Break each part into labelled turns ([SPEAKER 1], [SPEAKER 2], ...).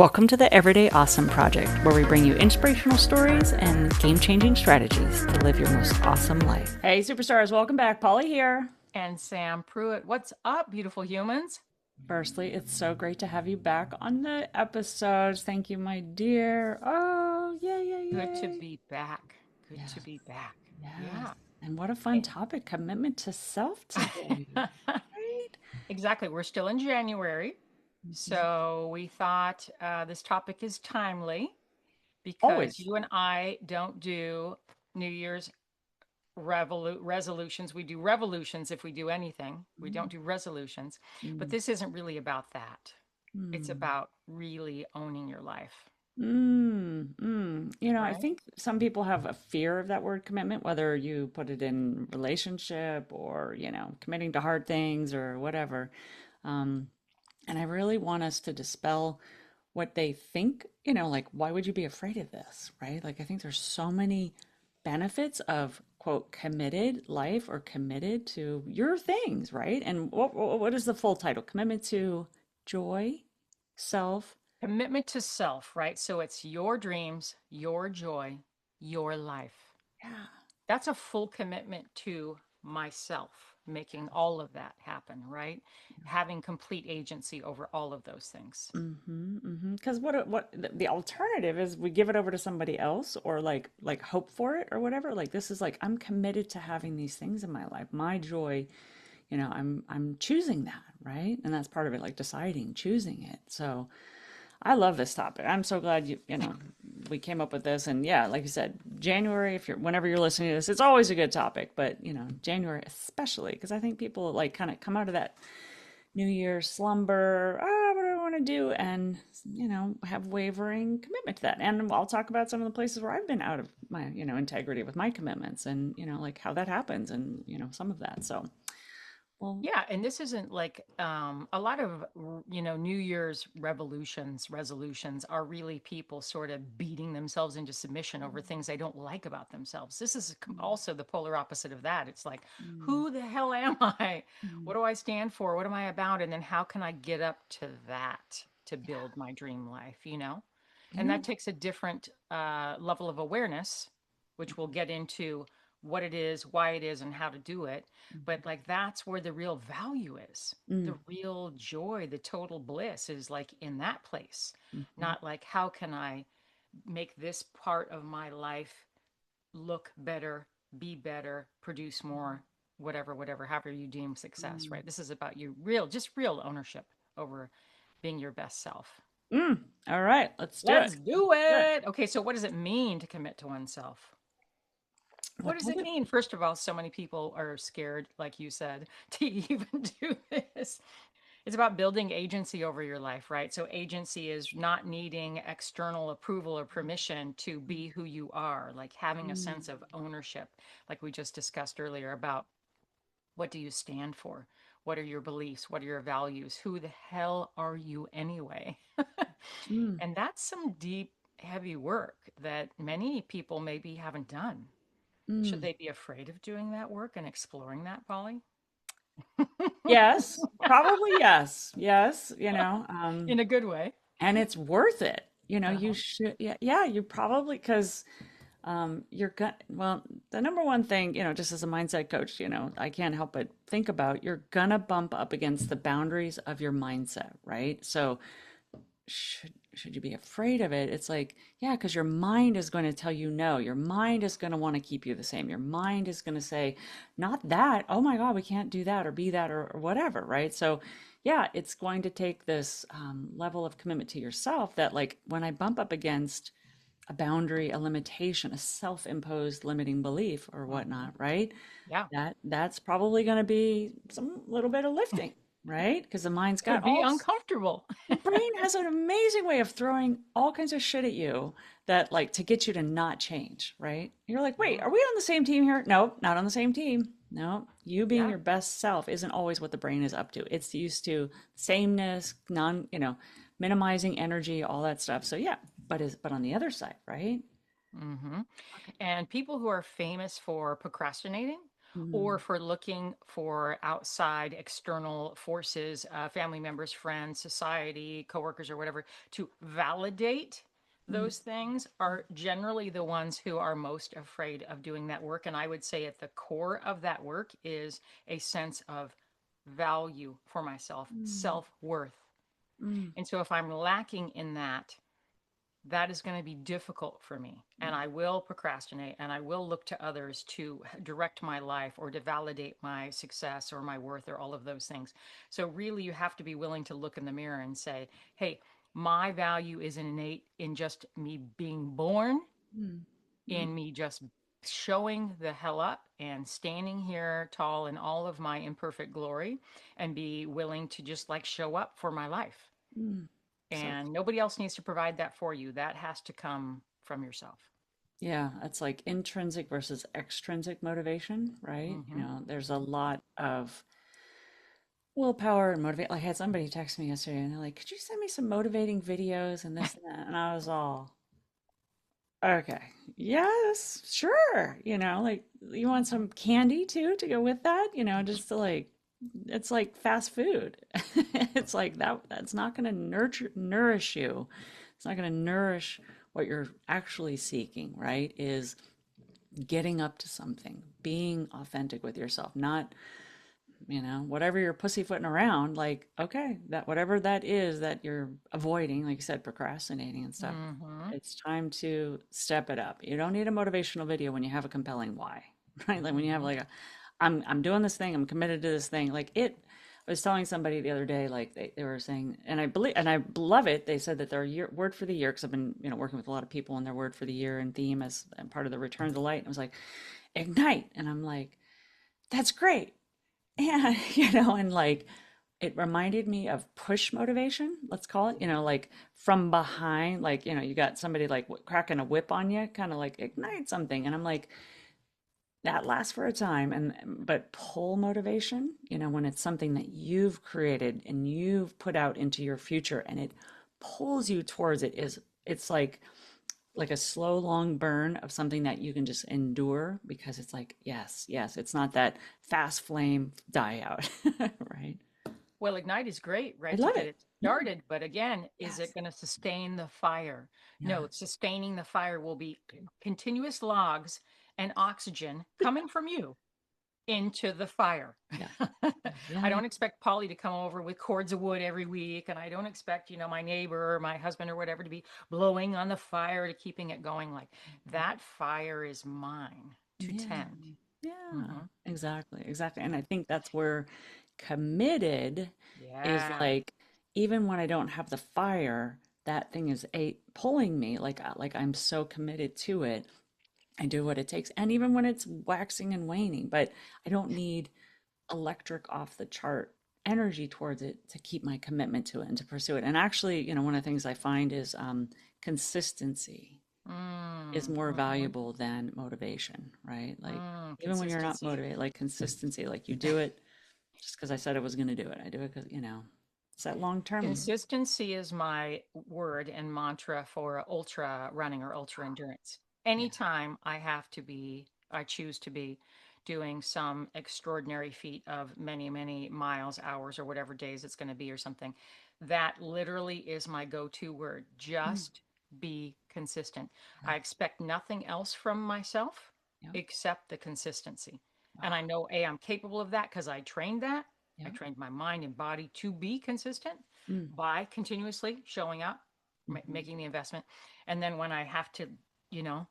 [SPEAKER 1] Welcome to the Everyday Awesome Project, where we bring you inspirational stories and game changing strategies to live your most awesome life. Hey, superstars, welcome back. Polly here.
[SPEAKER 2] And Sam Pruitt. What's up, beautiful humans?
[SPEAKER 1] Firstly, it's so great to have you back on the episodes. Thank you, my dear. Oh, yay, yay,
[SPEAKER 2] Good to
[SPEAKER 1] yay.
[SPEAKER 2] be back. Good to
[SPEAKER 1] Yes,
[SPEAKER 2] be back.
[SPEAKER 1] yes.
[SPEAKER 2] Yeah.
[SPEAKER 1] And what a fun topic, commitment to self today, right?
[SPEAKER 2] Exactly. We're still in January.
[SPEAKER 1] Mhm.
[SPEAKER 2] So we thought this topic is timely because
[SPEAKER 1] Always.
[SPEAKER 2] you and I don't do New Year's resolutions. We do revolutions if we do anything. We don't do resolutions. But
[SPEAKER 1] Mm,
[SPEAKER 2] this isn't really about that. It's
[SPEAKER 1] mm.
[SPEAKER 2] about really owning your life,
[SPEAKER 1] I
[SPEAKER 2] right?
[SPEAKER 1] think some people have a fear of that word commitment, whether you put it in relationship or, committing to hard things or whatever. Um, and I really want us to dispel what they think, like, why would you be afraid of this, right? Like, I think there's so many benefits of, quote, committed life or committed to your things, right? And what is the full title? Commitment to joy, self.
[SPEAKER 2] Commitment to self, right? So it's your dreams, your joy, your life.
[SPEAKER 1] Yeah.
[SPEAKER 2] That's a full commitment to myself, making all of that happen, right? Having complete agency over all of those things.
[SPEAKER 1] Because the alternative is we give it over to somebody else or like hope for it or whatever. Like this is like I'm committed to having these things in my life. My joy, I'm choosing that, right? And that's part of it, like deciding, choosing it. So I love this topic. I'm so glad we came up with this. And yeah, like you said, January, if you're whenever you're listening to this, it's always a good topic, but January especially because I think people like kind of come out of that New Year's slumber. What do I want to do? And, have wavering commitment to that. And I'll talk about some of the places where I've been out of my, integrity with my commitments and, like how that happens and, some of that. So, well,
[SPEAKER 2] Yeah, and this isn't like a lot of New Year's resolutions are really people sort of beating themselves into submission over things they don't like about themselves. This is also the polar opposite of that. It's like,
[SPEAKER 1] mm,
[SPEAKER 2] who the hell am I?
[SPEAKER 1] mm,
[SPEAKER 2] What do I stand for? What am I about? And then how can I get up to that to
[SPEAKER 1] yeah,
[SPEAKER 2] build my dream life, you know? And
[SPEAKER 1] yeah.
[SPEAKER 2] that takes a different level of awareness, which we'll get into what it is, why it is, and how to do it. But like that's where the real value is. The
[SPEAKER 1] Mm,
[SPEAKER 2] real joy, the total bliss is like in that place.
[SPEAKER 1] mhm,
[SPEAKER 2] Not like how can I make this part of my life look better, be better, produce more, whatever, however you deem success,
[SPEAKER 1] mm,
[SPEAKER 2] right? This is about you real, just real ownership over being your best self.
[SPEAKER 1] mm. All right, let's do it.
[SPEAKER 2] Let's do
[SPEAKER 1] Good.
[SPEAKER 2] it. Okay, so what does it mean to commit to oneself? What
[SPEAKER 1] What
[SPEAKER 2] does
[SPEAKER 1] does
[SPEAKER 2] it
[SPEAKER 1] it?
[SPEAKER 2] mean? First of all, so many people are scared, like you said, to even do this. It's about building agency over your life, right? So, agency is not needing external approval or permission to be who you are, like having a
[SPEAKER 1] Mm,
[SPEAKER 2] sense of ownership, like we just discussed earlier about what do you stand for? What are your beliefs? What are your values? Who the hell are you anyway?
[SPEAKER 1] mm,
[SPEAKER 2] And that's some deep, heavy work that many people maybe haven't done. Should
[SPEAKER 1] mm.
[SPEAKER 2] they be afraid of doing that work and exploring that, Polly?
[SPEAKER 1] Yes, probably yes. Yes,
[SPEAKER 2] In a good way.
[SPEAKER 1] and it's worth it. You
[SPEAKER 2] Uh-huh.
[SPEAKER 1] should, yeah, yeah, you probably, because you're gonna, well, the number one thing, just as a mindset coach, I can't help but think about you're gonna bump up against the boundaries of your mindset, right? So should you be afraid of it? It's like, yeah, because your mind is going to tell you no. Your mind is going to want to keep you the same. Your mind is going to say, not that. Oh my God, we can't do that or be that or whatever, right? So, yeah, it's going to take this level of commitment to yourself that, like, when I bump up against a boundary, a limitation, a self-imposed limiting belief or
[SPEAKER 2] Hmm.
[SPEAKER 1] whatnot, right?
[SPEAKER 2] Yeah.
[SPEAKER 1] That's probably going to be some little bit of lifting, right? Because the mind's got
[SPEAKER 2] Could be
[SPEAKER 1] all
[SPEAKER 2] uncomfortable.
[SPEAKER 1] the brain has an amazing way of throwing all kinds of shit at you that like to get you to not change, right? You're like, wait,
[SPEAKER 2] Yeah.
[SPEAKER 1] are we on the same team here? Nope, not on the same team. No, you being
[SPEAKER 2] Yeah.
[SPEAKER 1] your best self isn't always what the brain is up to. It's used to sameness, minimizing energy, all that stuff. So yeah, but on the other side, right?
[SPEAKER 2] Hmm. And people who are famous for procrastinating or
[SPEAKER 1] Mm,
[SPEAKER 2] for looking for outside external forces, family members, friends, society, coworkers, or whatever, to validate
[SPEAKER 1] mm,
[SPEAKER 2] those things are generally the ones who are most afraid of doing that work. And I would say at the core of that work is a sense of value for myself,
[SPEAKER 1] mm,
[SPEAKER 2] self worth.
[SPEAKER 1] mm,
[SPEAKER 2] And so if I'm lacking in that, that is going to be difficult for me. And I will procrastinate and I will look to others to direct my life or to validate my success or my worth or all of those things. So, really, you have to be willing to look in the mirror and say, hey, my value is innate in just me being born,
[SPEAKER 1] mm, mm,
[SPEAKER 2] in me just showing the hell up and standing here tall in all of my imperfect glory and be willing to just like show up for my life.
[SPEAKER 1] mm. So
[SPEAKER 2] And nobody else needs to provide that for you. That has to come from yourself.
[SPEAKER 1] yeah, it's like intrinsic versus extrinsic motivation, right? You
[SPEAKER 2] Hmm.
[SPEAKER 1] know, there's a lot of willpower and motivate. Like I had somebody text me yesterday and they're like, could you send me some motivating videos and this and that? And I was all, okay, yes, sure. You know, like you want some candy too to go with that, you know, just to like it's like fast food. It's like that's not going to nurture nourish you. It's not going to nourish what you're actually seeking, right? Is getting up to something, being authentic with yourself, not, you know, whatever you're pussyfooting around, like, okay, that whatever that is that you're avoiding, like you said, procrastinating and stuff,
[SPEAKER 2] Hmm.
[SPEAKER 1] it's time to step it up. You don't need a motivational video when you have a compelling why, right? Like when you have
[SPEAKER 2] Hmm.
[SPEAKER 1] like a, I'm doing this thing, I'm committed to this thing. Like it, I was telling somebody the other day, like they were saying, and I believe, and I love it. They said that their year, word for the year, because I've been, you know, working with a lot of people and their word for the year and theme as and part of the return to light. And it was like, ignite. And I'm like, that's great. And, you know, and like it reminded me of push motivation, let's call it, you know, like from behind, like, you know, you got somebody like cracking a whip on you, kind of like ignite something. And I'm like, that lasts for a time. And, but pull motivation, you know, when it's something that you've created and you've put out into your future and it pulls you towards it is, it's like a slow long burn of something that you can just endure because it's like yes, yes, it's not that fast flame die out. Right.
[SPEAKER 2] Well, Ignite is great,
[SPEAKER 1] I
[SPEAKER 2] right, to
[SPEAKER 1] love
[SPEAKER 2] get
[SPEAKER 1] it.
[SPEAKER 2] it
[SPEAKER 1] Yeah.
[SPEAKER 2] started. But again, is
[SPEAKER 1] Yes.
[SPEAKER 2] it going to sustain the fire?
[SPEAKER 1] Yeah.
[SPEAKER 2] No, sustaining the fire will be continuous logs and oxygen coming from you into the fire.
[SPEAKER 1] Yeah.
[SPEAKER 2] I
[SPEAKER 1] Yeah.
[SPEAKER 2] don't expect Polly to come over with cords of wood every week. And I don't expect, my neighbor or my husband or whatever to be blowing on the fire to keeping it going. Like that fire is mine to
[SPEAKER 1] Yeah.
[SPEAKER 2] tend.
[SPEAKER 1] Yeah.
[SPEAKER 2] Hmm.
[SPEAKER 1] Exactly. Exactly. And I think that's where committed is
[SPEAKER 2] Yeah.
[SPEAKER 1] like, even when I don't have the fire, that thing is a pulling me like I'm so committed to it. I do what it takes. And even when it's waxing and waning, but I don't need electric off the chart energy towards it to keep my commitment to it and to pursue it. And actually, you know, one of the things I find is consistency is
[SPEAKER 2] Mm,
[SPEAKER 1] more
[SPEAKER 2] hmm.
[SPEAKER 1] valuable than motivation, right? Like even when you're not
[SPEAKER 2] Consistency.
[SPEAKER 1] motivated, like consistency, like you do it just because I said I was going to do it. I do it because, you know, it's that long term.
[SPEAKER 2] Consistency is my word and mantra for ultra running or ultra endurance.
[SPEAKER 1] Yeah.
[SPEAKER 2] Anytime I choose to be doing some extraordinary feat of many, many miles, hours, or whatever days it's going to be or something, that literally is my go to word.
[SPEAKER 1] Mm,
[SPEAKER 2] Just be consistent. I
[SPEAKER 1] yes.
[SPEAKER 2] expect nothing else from myself
[SPEAKER 1] Yep.
[SPEAKER 2] except the consistency. And I
[SPEAKER 1] Ah,
[SPEAKER 2] know, A, I'm capable of that because I trained that. I
[SPEAKER 1] yep.
[SPEAKER 2] trained my mind and body to be consistent
[SPEAKER 1] Mm,
[SPEAKER 2] by continuously showing up,
[SPEAKER 1] mhm.
[SPEAKER 2] making the investment. And then when I have to, you know,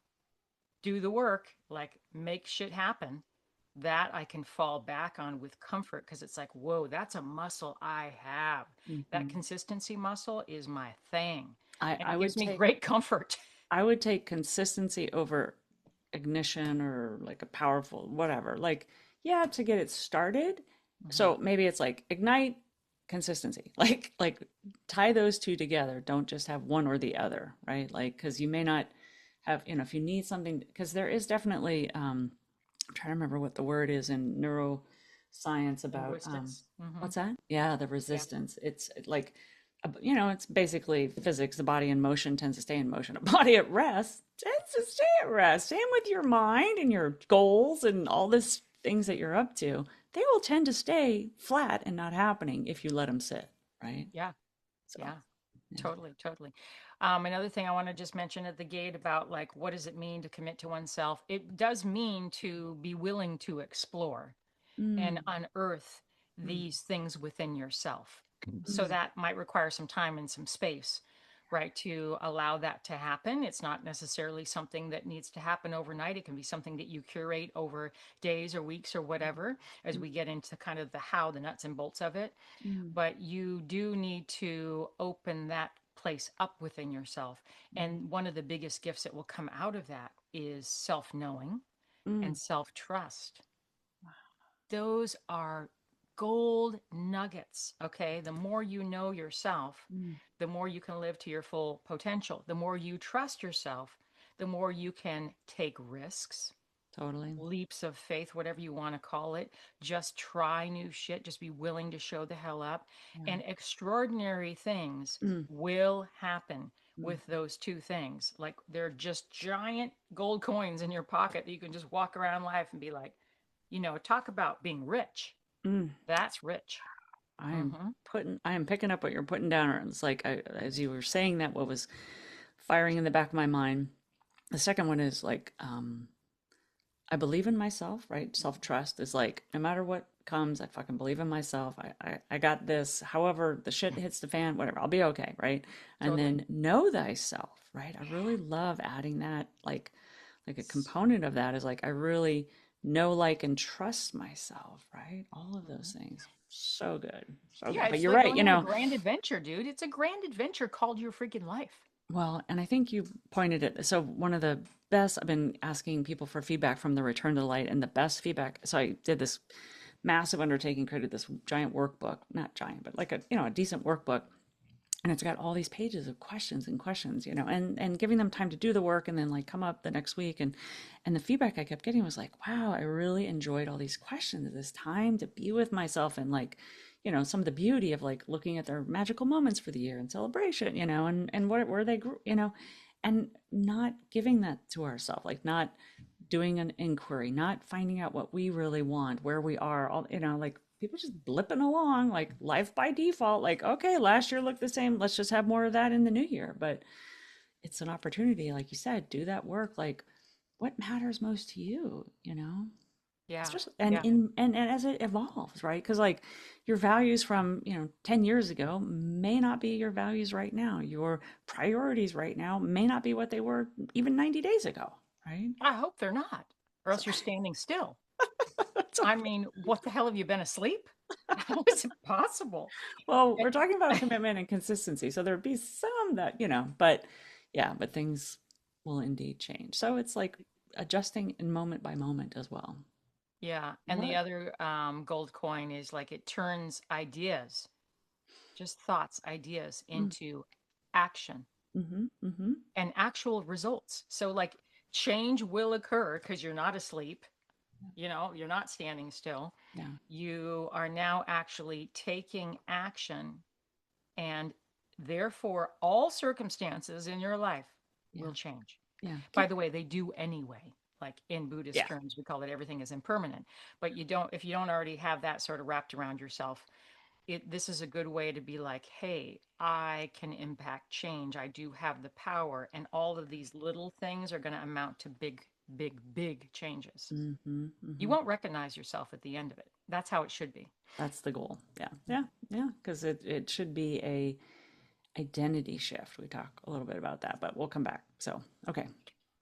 [SPEAKER 2] do the work, like make shit happen, that I can fall back on with comfort because it's like, whoa, that's a muscle I have. That
[SPEAKER 1] Mhm.
[SPEAKER 2] consistency muscle is my thing.
[SPEAKER 1] I,
[SPEAKER 2] And
[SPEAKER 1] I
[SPEAKER 2] it
[SPEAKER 1] would
[SPEAKER 2] gives me
[SPEAKER 1] take
[SPEAKER 2] great comfort.
[SPEAKER 1] I would take consistency over ignition or like a powerful whatever. Like, yeah, to get it started.
[SPEAKER 2] Hmm.
[SPEAKER 1] So maybe it's like ignite consistency. Like tie those two together. Don't just have one or the other, right? Like because you may not have, you know, if you need something because there is definitely I'm trying to remember what the word is in neuroscience about
[SPEAKER 2] Resistance. Hmm.
[SPEAKER 1] what's that? Yeah, the
[SPEAKER 2] Yeah.
[SPEAKER 1] resistance. It's like you know, it's basically physics. The body in motion tends to stay in motion. A body at rest tends to stay at rest. Same with your mind and your goals and all this things that you're up to, they will tend to stay flat and not happening if you let them sit, right?
[SPEAKER 2] Yeah.
[SPEAKER 1] So,
[SPEAKER 2] Yeah.
[SPEAKER 1] yeah.
[SPEAKER 2] Totally, totally. Another thing I want to just mention at the gate about like what does it mean to commit to oneself? It does mean to be willing to explore and
[SPEAKER 1] Mm,
[SPEAKER 2] unearth
[SPEAKER 1] mm,
[SPEAKER 2] these things within yourself. So
[SPEAKER 1] mm,
[SPEAKER 2] that might require some time and some space, right, to allow that to happen. It's not necessarily something that needs to happen overnight. It can be something that you curate over days or weeks or whatever as
[SPEAKER 1] mm,
[SPEAKER 2] we get into kind of the how, the nuts and bolts of it.
[SPEAKER 1] mm,
[SPEAKER 2] But you do need to open that place up within yourself.
[SPEAKER 1] mm,
[SPEAKER 2] And one of the biggest gifts that will come out of that is self knowing and
[SPEAKER 1] mm.
[SPEAKER 2] self trust. Those are gold nuggets. Okay. The more you know yourself,
[SPEAKER 1] Mm.
[SPEAKER 2] the more you can live to your full potential. The more you trust yourself, the more you can take risks,
[SPEAKER 1] Totally.
[SPEAKER 2] leaps of faith, whatever you want to call it. Just try new shit. Just be willing to show the hell up.
[SPEAKER 1] Yeah.
[SPEAKER 2] And extraordinary things
[SPEAKER 1] Mm,
[SPEAKER 2] will happen
[SPEAKER 1] mm,
[SPEAKER 2] with those two things. Like they're just giant gold coins in your pocket that you can just walk around life and be like, talk about being rich.
[SPEAKER 1] mm.
[SPEAKER 2] That's rich.
[SPEAKER 1] I am
[SPEAKER 2] Hmm.
[SPEAKER 1] I am picking up what you're putting down. It's like as you were saying that, what was firing in the back of my mind. The second one is like, I believe in myself, right? Self trust is like, no matter what comes, I fucking believe in myself. I got this. However, the shit hits the fan, whatever, I'll be okay, right? And
[SPEAKER 2] Totally.
[SPEAKER 1] then know thyself, right? I really love adding that, like a component of that is like, I really know, like, and trust myself, right? All of those things. So good. So
[SPEAKER 2] Yeah,
[SPEAKER 1] good. But
[SPEAKER 2] it's
[SPEAKER 1] you're
[SPEAKER 2] like
[SPEAKER 1] right,
[SPEAKER 2] going on a grand adventure, dude. It's a grand adventure called your freaking life.
[SPEAKER 1] well, and I think you pointed it. So one of the best, I've been asking people for feedback from the Return to the Light, and the best feedback. So I did this massive undertaking, created this giant workbook, not giant, but like a decent workbook, and it's got all these pages of questions and questions, and giving them time to do the work, and then like come up the next week, and the feedback I kept getting was like, wow, I really enjoyed all these questions, this time to be with myself, and like, some of the beauty of like looking at their magical moments for the year and celebration, and what where they grew, and not giving that to ourselves, like not doing an inquiry, not finding out what we really want, where we are, all, like people just blipping along, like life by default, like, okay, last year looked the same. Let's just have more of that in the new year. But it's an opportunity, like you said, do that work. Like, what matters most to you?
[SPEAKER 2] Yeah.
[SPEAKER 1] Especially and
[SPEAKER 2] Yeah.
[SPEAKER 1] in and as it evolves, right? Because like your values from 10 years ago may not be your values right now. Your priorities right now may not be what they were even 90 days ago, right?
[SPEAKER 2] I hope they're not, or
[SPEAKER 1] So
[SPEAKER 2] else you're standing still.
[SPEAKER 1] it's
[SPEAKER 2] I
[SPEAKER 1] okay.
[SPEAKER 2] mean, what the hell have you been asleep? How is it possible?
[SPEAKER 1] Well,
[SPEAKER 2] And
[SPEAKER 1] we're talking about commitment and consistency. So there'd be some that, but yeah, but things will indeed change. So it's like adjusting in moment by moment as well.
[SPEAKER 2] yeah, and the
[SPEAKER 1] What?
[SPEAKER 2] other gold coin is like it turns ideas, just thoughts, ideas
[SPEAKER 1] Mm,
[SPEAKER 2] into action
[SPEAKER 1] mm-hmm, mm-hmm.
[SPEAKER 2] and actual results. So like change will occur because you're not asleep, you're not standing still.
[SPEAKER 1] Yeah,
[SPEAKER 2] You are now actually taking action, and therefore all circumstances in your life
[SPEAKER 1] yeah,
[SPEAKER 2] will change.
[SPEAKER 1] yeah.
[SPEAKER 2] By the way, they do anyway. Like in Buddhist
[SPEAKER 1] Yeah.
[SPEAKER 2] terms, we call it everything is impermanent. But if you don't already have that sort of wrapped around yourself, this is a good way to be like, hey, I can impact change. I do have the power. And all of these little things are going to amount to big, big, big changes.
[SPEAKER 1] Mm-hmm,
[SPEAKER 2] You
[SPEAKER 1] mm-hmm.
[SPEAKER 2] won't recognize yourself at the end of it. That's how it should be.
[SPEAKER 1] That's the goal. Yeah, yeah, yeah. Because it should be a identity shift. We talk a little bit about that, but we'll come back. So, okay.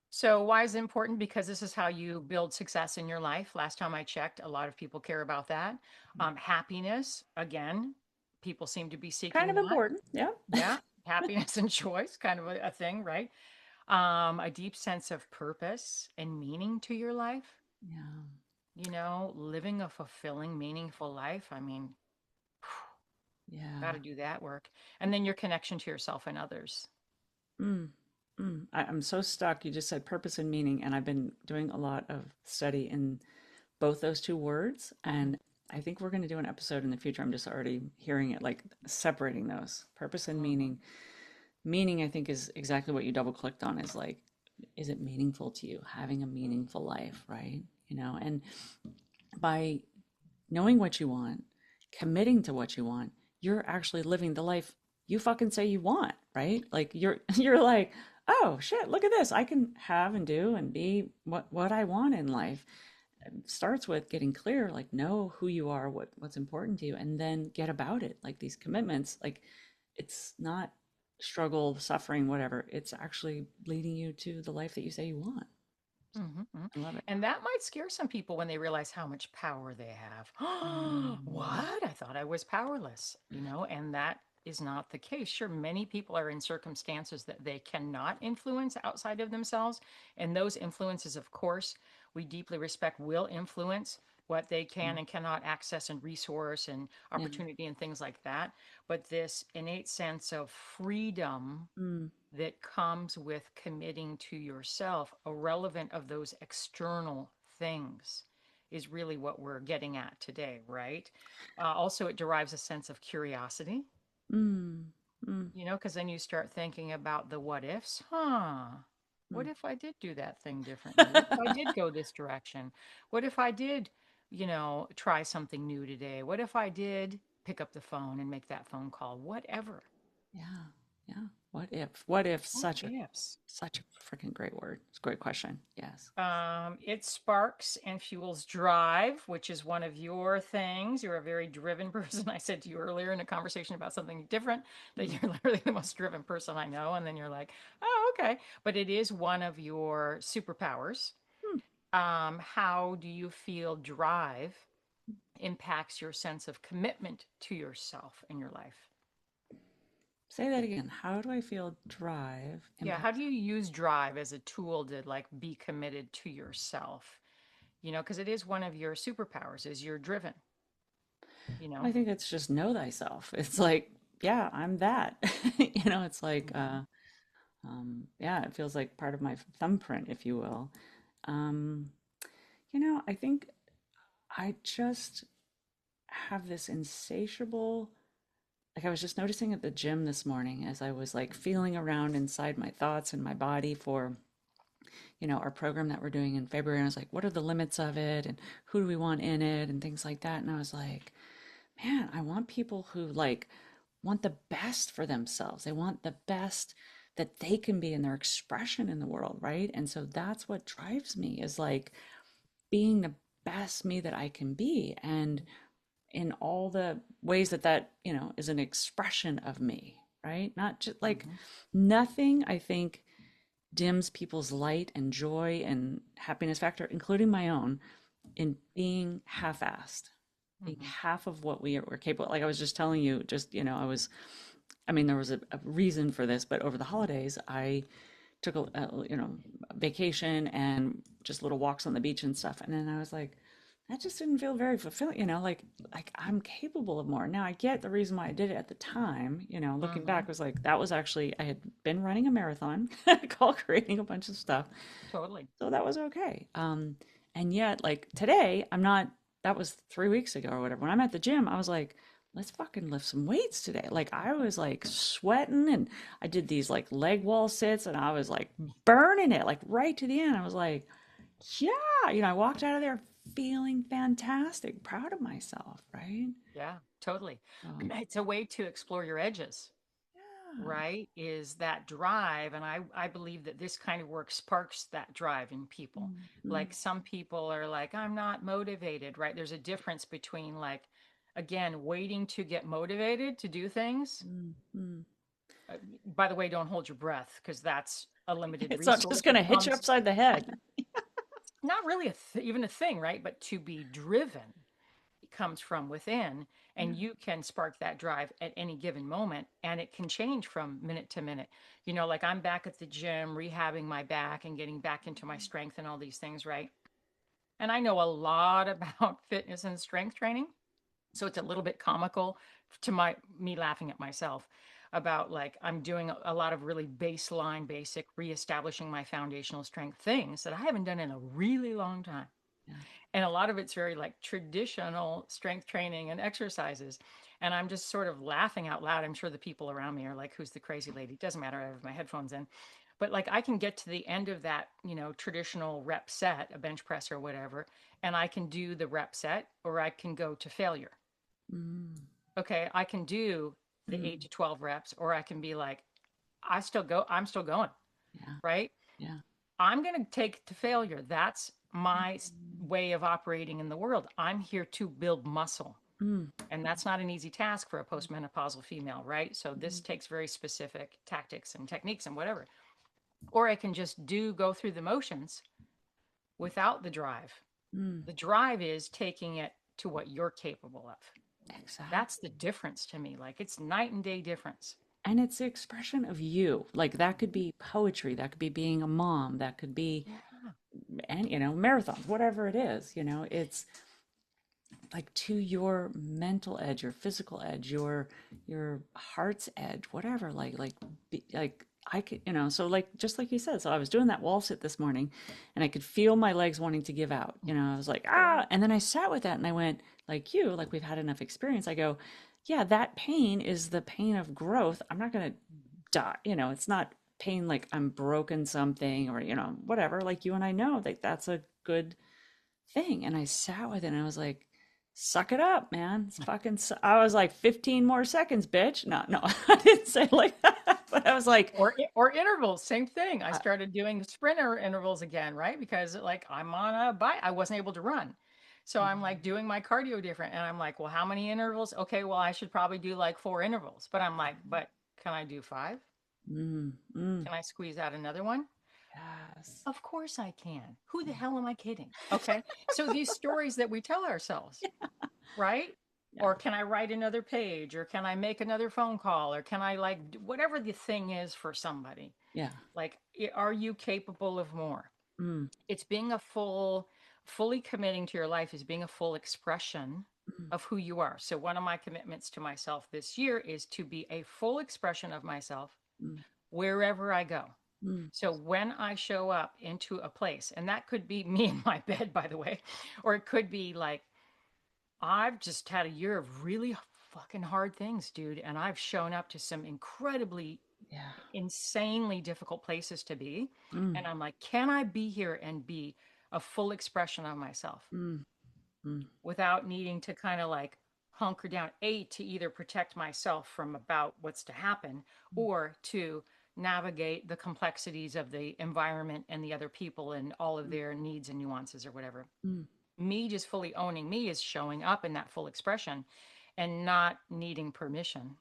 [SPEAKER 2] So, why is it important? Because this is how you build success in your life. Last time I checked, a lot of people care about that. Happiness, again, people seem to be
[SPEAKER 1] Kind
[SPEAKER 2] seeking
[SPEAKER 1] of
[SPEAKER 2] that.
[SPEAKER 1] important. Yeah.
[SPEAKER 2] Yeah, happiness and choice, kind of a thing, right? A deep sense of purpose and meaning to your life,
[SPEAKER 1] Yeah.
[SPEAKER 2] living a fulfilling, meaningful life. I mean, got
[SPEAKER 1] Yeah.
[SPEAKER 2] to do that work. And then your connection to yourself and others.
[SPEAKER 1] Mm, I'm so stuck. You just said purpose and meaning, and I've been doing a lot of study in both those two words. And I think we're going to do an episode in the future. I'm just already hearing it, like separating those purpose and
[SPEAKER 2] Mhm.
[SPEAKER 1] meaning. Meaning, I think, is exactly what you double clicked on is like, is it meaningful to you having a meaningful life, right? And by knowing what you want, committing to what you want, you're actually living the life you fucking say you want, right? Like you're like, "Oh shit, look at this. I can have and do and be what I want in life." It starts with getting clear, like know who you are, what's important to you, and then get about it. Like these commitments, like it's not struggle, suffering, whatever. It's actually leading you to the life that you say you want.
[SPEAKER 2] Mhm.
[SPEAKER 1] I love it.
[SPEAKER 2] And that might scare some people when they realize how much power they have.
[SPEAKER 1] Mm,
[SPEAKER 2] What? I thought I was powerless, and that is not the case. Sure, many people are in circumstances that they cannot influence outside of themselves. And those influences, of course, we deeply respect, will influence what they can
[SPEAKER 1] mm,
[SPEAKER 2] and cannot access and resource and
[SPEAKER 1] yeah.
[SPEAKER 2] opportunity and things like that. But this innate sense of freedom
[SPEAKER 1] Mm,
[SPEAKER 2] that comes with committing to yourself, irrelevant of those external things, is really what we're getting at today, right? Also, it derives a sense of curiosity,
[SPEAKER 1] mm, mm,
[SPEAKER 2] because then you start thinking about the what ifs. Huh? What
[SPEAKER 1] mm.
[SPEAKER 2] if I did do that thing differently? What if I did go this direction? What if I did, try something new today? What if I did pick up the phone and make that phone call? Whatever.
[SPEAKER 1] Yeah, yeah. What if? What if?
[SPEAKER 2] What
[SPEAKER 1] Such a
[SPEAKER 2] ifs?
[SPEAKER 1] freaking great word. It's a great question. Yes.
[SPEAKER 2] It sparks and fuels drive, which is one of your things. You're a very driven person. I said to you earlier in a conversation about something different that
[SPEAKER 1] Mm,
[SPEAKER 2] you're literally the most driven person I know. And then you're like, oh, okay. But it is one of your superpowers.
[SPEAKER 1] mm.
[SPEAKER 2] How do you feel drive impacts your sense of commitment to yourself in your life?
[SPEAKER 1] Say that again. How do I feel drive
[SPEAKER 2] Yeah, how
[SPEAKER 1] impacts?
[SPEAKER 2] do you use drive as a tool to like be committed to yourself? Because it is one of your superpowers, is you're driven, you know?
[SPEAKER 1] I think it's just know thyself. It's like, yeah, I'm that. It's like,
[SPEAKER 2] Mhm.
[SPEAKER 1] yeah, it feels like part of my thumbprint, if you will. Um, I think I just have this insatiable, like I was just noticing at the gym this morning as I was like feeling around inside my thoughts and my body for, our program that we're doing in February. And I was like, what are the limits of it? And who do we want in it? And things like that. And I was like, man, I want people who like want the best for themselves. They want the best that they can be in their expression in the world, right? And so that's what drives me is like being the best me that I can be. And in all the ways that is an expression of me, right? Not just like
[SPEAKER 2] Mhm.
[SPEAKER 1] nothing, I think, dims people's light and joy and happiness factor, including my own, in being half-assed, being
[SPEAKER 2] Mhm.
[SPEAKER 1] half of what we are capable. Like I was just telling you, I mean, there was a reason for this, but over the holidays, I took a vacation and just little walks on the beach and stuff. And then I was like, that just didn't feel very fulfilling, like I'm capable of more. Now I get the reason why I did it at the time, looking back
[SPEAKER 2] Mhm.
[SPEAKER 1] was like, that was actually, I had been running a marathon called creating a bunch of stuff.
[SPEAKER 2] Totally.
[SPEAKER 1] So that was okay. And yet like today, I'm not, that was 3 weeks ago or whatever. When I'm at the gym, I was like, let's fucking lift some weights today. Like I was like sweating and I did these like leg wall sits and I was like burning it like right to the end. I was like, yeah, I walked out of there feeling fantastic, proud of myself, right?
[SPEAKER 2] Yeah, totally.
[SPEAKER 1] So,
[SPEAKER 2] It's a way to explore your edges,
[SPEAKER 1] yeah.
[SPEAKER 2] right? Is that drive. And I believe that this kind of work sparks that drive in people.
[SPEAKER 1] Mm, mm,
[SPEAKER 2] Like some people are like, I'm not motivated, right? There's a difference between like, again, waiting to get motivated to do things.
[SPEAKER 1] mm, mm.
[SPEAKER 2] By the way, don't hold your breath because that's a limited
[SPEAKER 1] It's not
[SPEAKER 2] resource
[SPEAKER 1] just gonna
[SPEAKER 2] that
[SPEAKER 1] hit you
[SPEAKER 2] comes,
[SPEAKER 1] upside the head.
[SPEAKER 2] not really even a thing, right? But to be driven comes from within,
[SPEAKER 1] Yeah.
[SPEAKER 2] and you can spark that drive at any given moment, and it can change from minute to minute. Like I'm back at the gym rehabbing my back and getting back into my strength and all these things, right? And I know a lot about fitness and strength training, so it's a little bit comical to me laughing at myself about like I'm doing a lot of really baseline basic reestablishing my foundational strength things that I haven't done in a really long time,
[SPEAKER 1] Yeah.
[SPEAKER 2] and a lot of it's very like traditional strength training and exercises, and I'm just sort of laughing out loud. I'm sure the people around me are like, who's the crazy lady? It doesn't matter, I have my headphones in. But like I can get to the end of that, traditional rep set, a bench press or whatever, and I can do the rep set or I can go to failure.
[SPEAKER 1] Mm,
[SPEAKER 2] Okay, I can do the 8
[SPEAKER 1] mm,
[SPEAKER 2] to 12 reps or I can be like I'm still going,
[SPEAKER 1] yeah,
[SPEAKER 2] right?
[SPEAKER 1] yeah.
[SPEAKER 2] I'm going to take to failure. That's my
[SPEAKER 1] Mm,
[SPEAKER 2] way of operating in the world. I'm here to build muscle.
[SPEAKER 1] mm,
[SPEAKER 2] And that's not an easy task for a postmenopausal female, right? So this
[SPEAKER 1] mm,
[SPEAKER 2] takes very specific tactics and techniques and whatever. Or I can just go through the motions without the drive.
[SPEAKER 1] mm.
[SPEAKER 2] The drive is taking it to what you're capable of. That's the
[SPEAKER 1] Exactly.
[SPEAKER 2] difference to me. Like it's night and day difference.
[SPEAKER 1] And it's the expression of you. Like that could be poetry, that could be being a mom, that could be,
[SPEAKER 2] Yeah.
[SPEAKER 1] and marathons, whatever it is, it's like to your mental edge, your physical edge, your heart's edge, whatever. Like I could, so like just like you said, so I was doing that wall sit this morning, and I could feel my legs wanting to give out. I was like
[SPEAKER 2] Yeah.
[SPEAKER 1] and then I sat with that, and I went like we've had enough experience. I go, yeah, that pain is the pain of growth. I'm not gonna die. It's not pain like I'm broken something or whatever. Like you and I know that that's a good thing. And I sat with it and I was like, suck it up, man. It's fucking, I was like, 15 more seconds, bitch. No, no, I didn't say it like that, but I was like,
[SPEAKER 2] Or intervals, same thing. I
[SPEAKER 1] uh,
[SPEAKER 2] started doing sprinter intervals again, right? Because like I'm on a bike, I wasn't able to run. So I'm like doing my cardio different. And I'm like, well, how many intervals? Okay, well, I should probably do like 4 intervals. But I'm like, but can I do five?
[SPEAKER 1] mm, mm,
[SPEAKER 2] Can I squeeze out another one?
[SPEAKER 1] yes.
[SPEAKER 2] Of course I can. Who the hell am I kidding? Okay. So these stories that we tell ourselves, right?
[SPEAKER 1] Yeah.
[SPEAKER 2] Or can I write another page? Or can I make another phone call? Or can I like whatever the thing is for somebody?
[SPEAKER 1] Yeah.
[SPEAKER 2] Like, are you capable of more?
[SPEAKER 1] Mm,
[SPEAKER 2] It's being fully committing to your life is being a full expression
[SPEAKER 1] mm,
[SPEAKER 2] of who you are. So, one of my commitments to myself this year is to be a full expression of myself
[SPEAKER 1] mm,
[SPEAKER 2] wherever I go.
[SPEAKER 1] mm,
[SPEAKER 2] So, when I show up into a place, and that could be me in my bed, by the way, or it could be like, I've just had a year of really fucking hard things, dude. And I've shown up to some incredibly
[SPEAKER 1] yeah.
[SPEAKER 2] insanely difficult places to be.
[SPEAKER 1] Mm,
[SPEAKER 2] And I'm like, can I be here and be a full expression of myself
[SPEAKER 1] mm, mm,
[SPEAKER 2] without needing to kind of like hunker down, A, to either protect myself from about what's to happen or to navigate the complexities of the environment and the other people and all of
[SPEAKER 1] mm,
[SPEAKER 2] their needs and nuances or whatever.
[SPEAKER 1] mm,
[SPEAKER 2] Me just fully owning me is showing up in that full expression and not needing permission,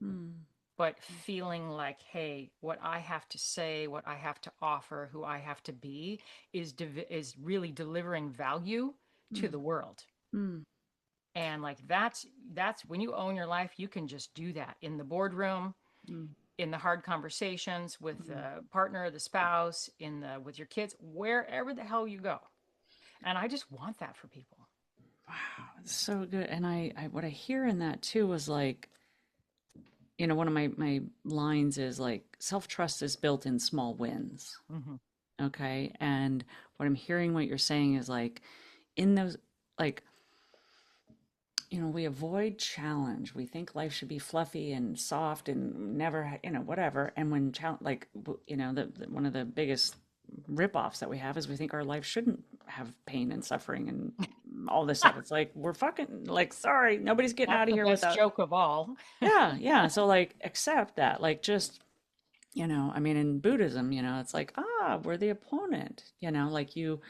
[SPEAKER 1] mm,
[SPEAKER 2] but feeling like, hey, what I have to say, what I have to offer, who I have to be is really delivering value to
[SPEAKER 1] mm,
[SPEAKER 2] the world.
[SPEAKER 1] mm,
[SPEAKER 2] And like that's when you own your life, you can just do that in the boardroom,
[SPEAKER 1] mm,
[SPEAKER 2] in the hard conversations with
[SPEAKER 1] mm.
[SPEAKER 2] the partner, the spouse, in the with your kids, wherever the hell you go. And I just want that for people.
[SPEAKER 1] Wow, it's so good. And I what I hear in that too was like, one of my lines is like self-trust is built in small wins.
[SPEAKER 2] Hmm.
[SPEAKER 1] Okay. And what I'm hearing what you're saying is like in those, like, we avoid challenge. We think life should be fluffy and soft and never, whatever. And when like, one of the biggest rip-offs that we have is we think our life shouldn't have pain and suffering and all this stuff. It's like we're fucking like, sorry, nobody's getting
[SPEAKER 2] That's
[SPEAKER 1] out of
[SPEAKER 2] the
[SPEAKER 1] here
[SPEAKER 2] best
[SPEAKER 1] without.
[SPEAKER 2] joke of all.
[SPEAKER 1] Yeah, yeah. So like accept that. Like just I mean, in Buddhism, it's like, we're the opponent, like you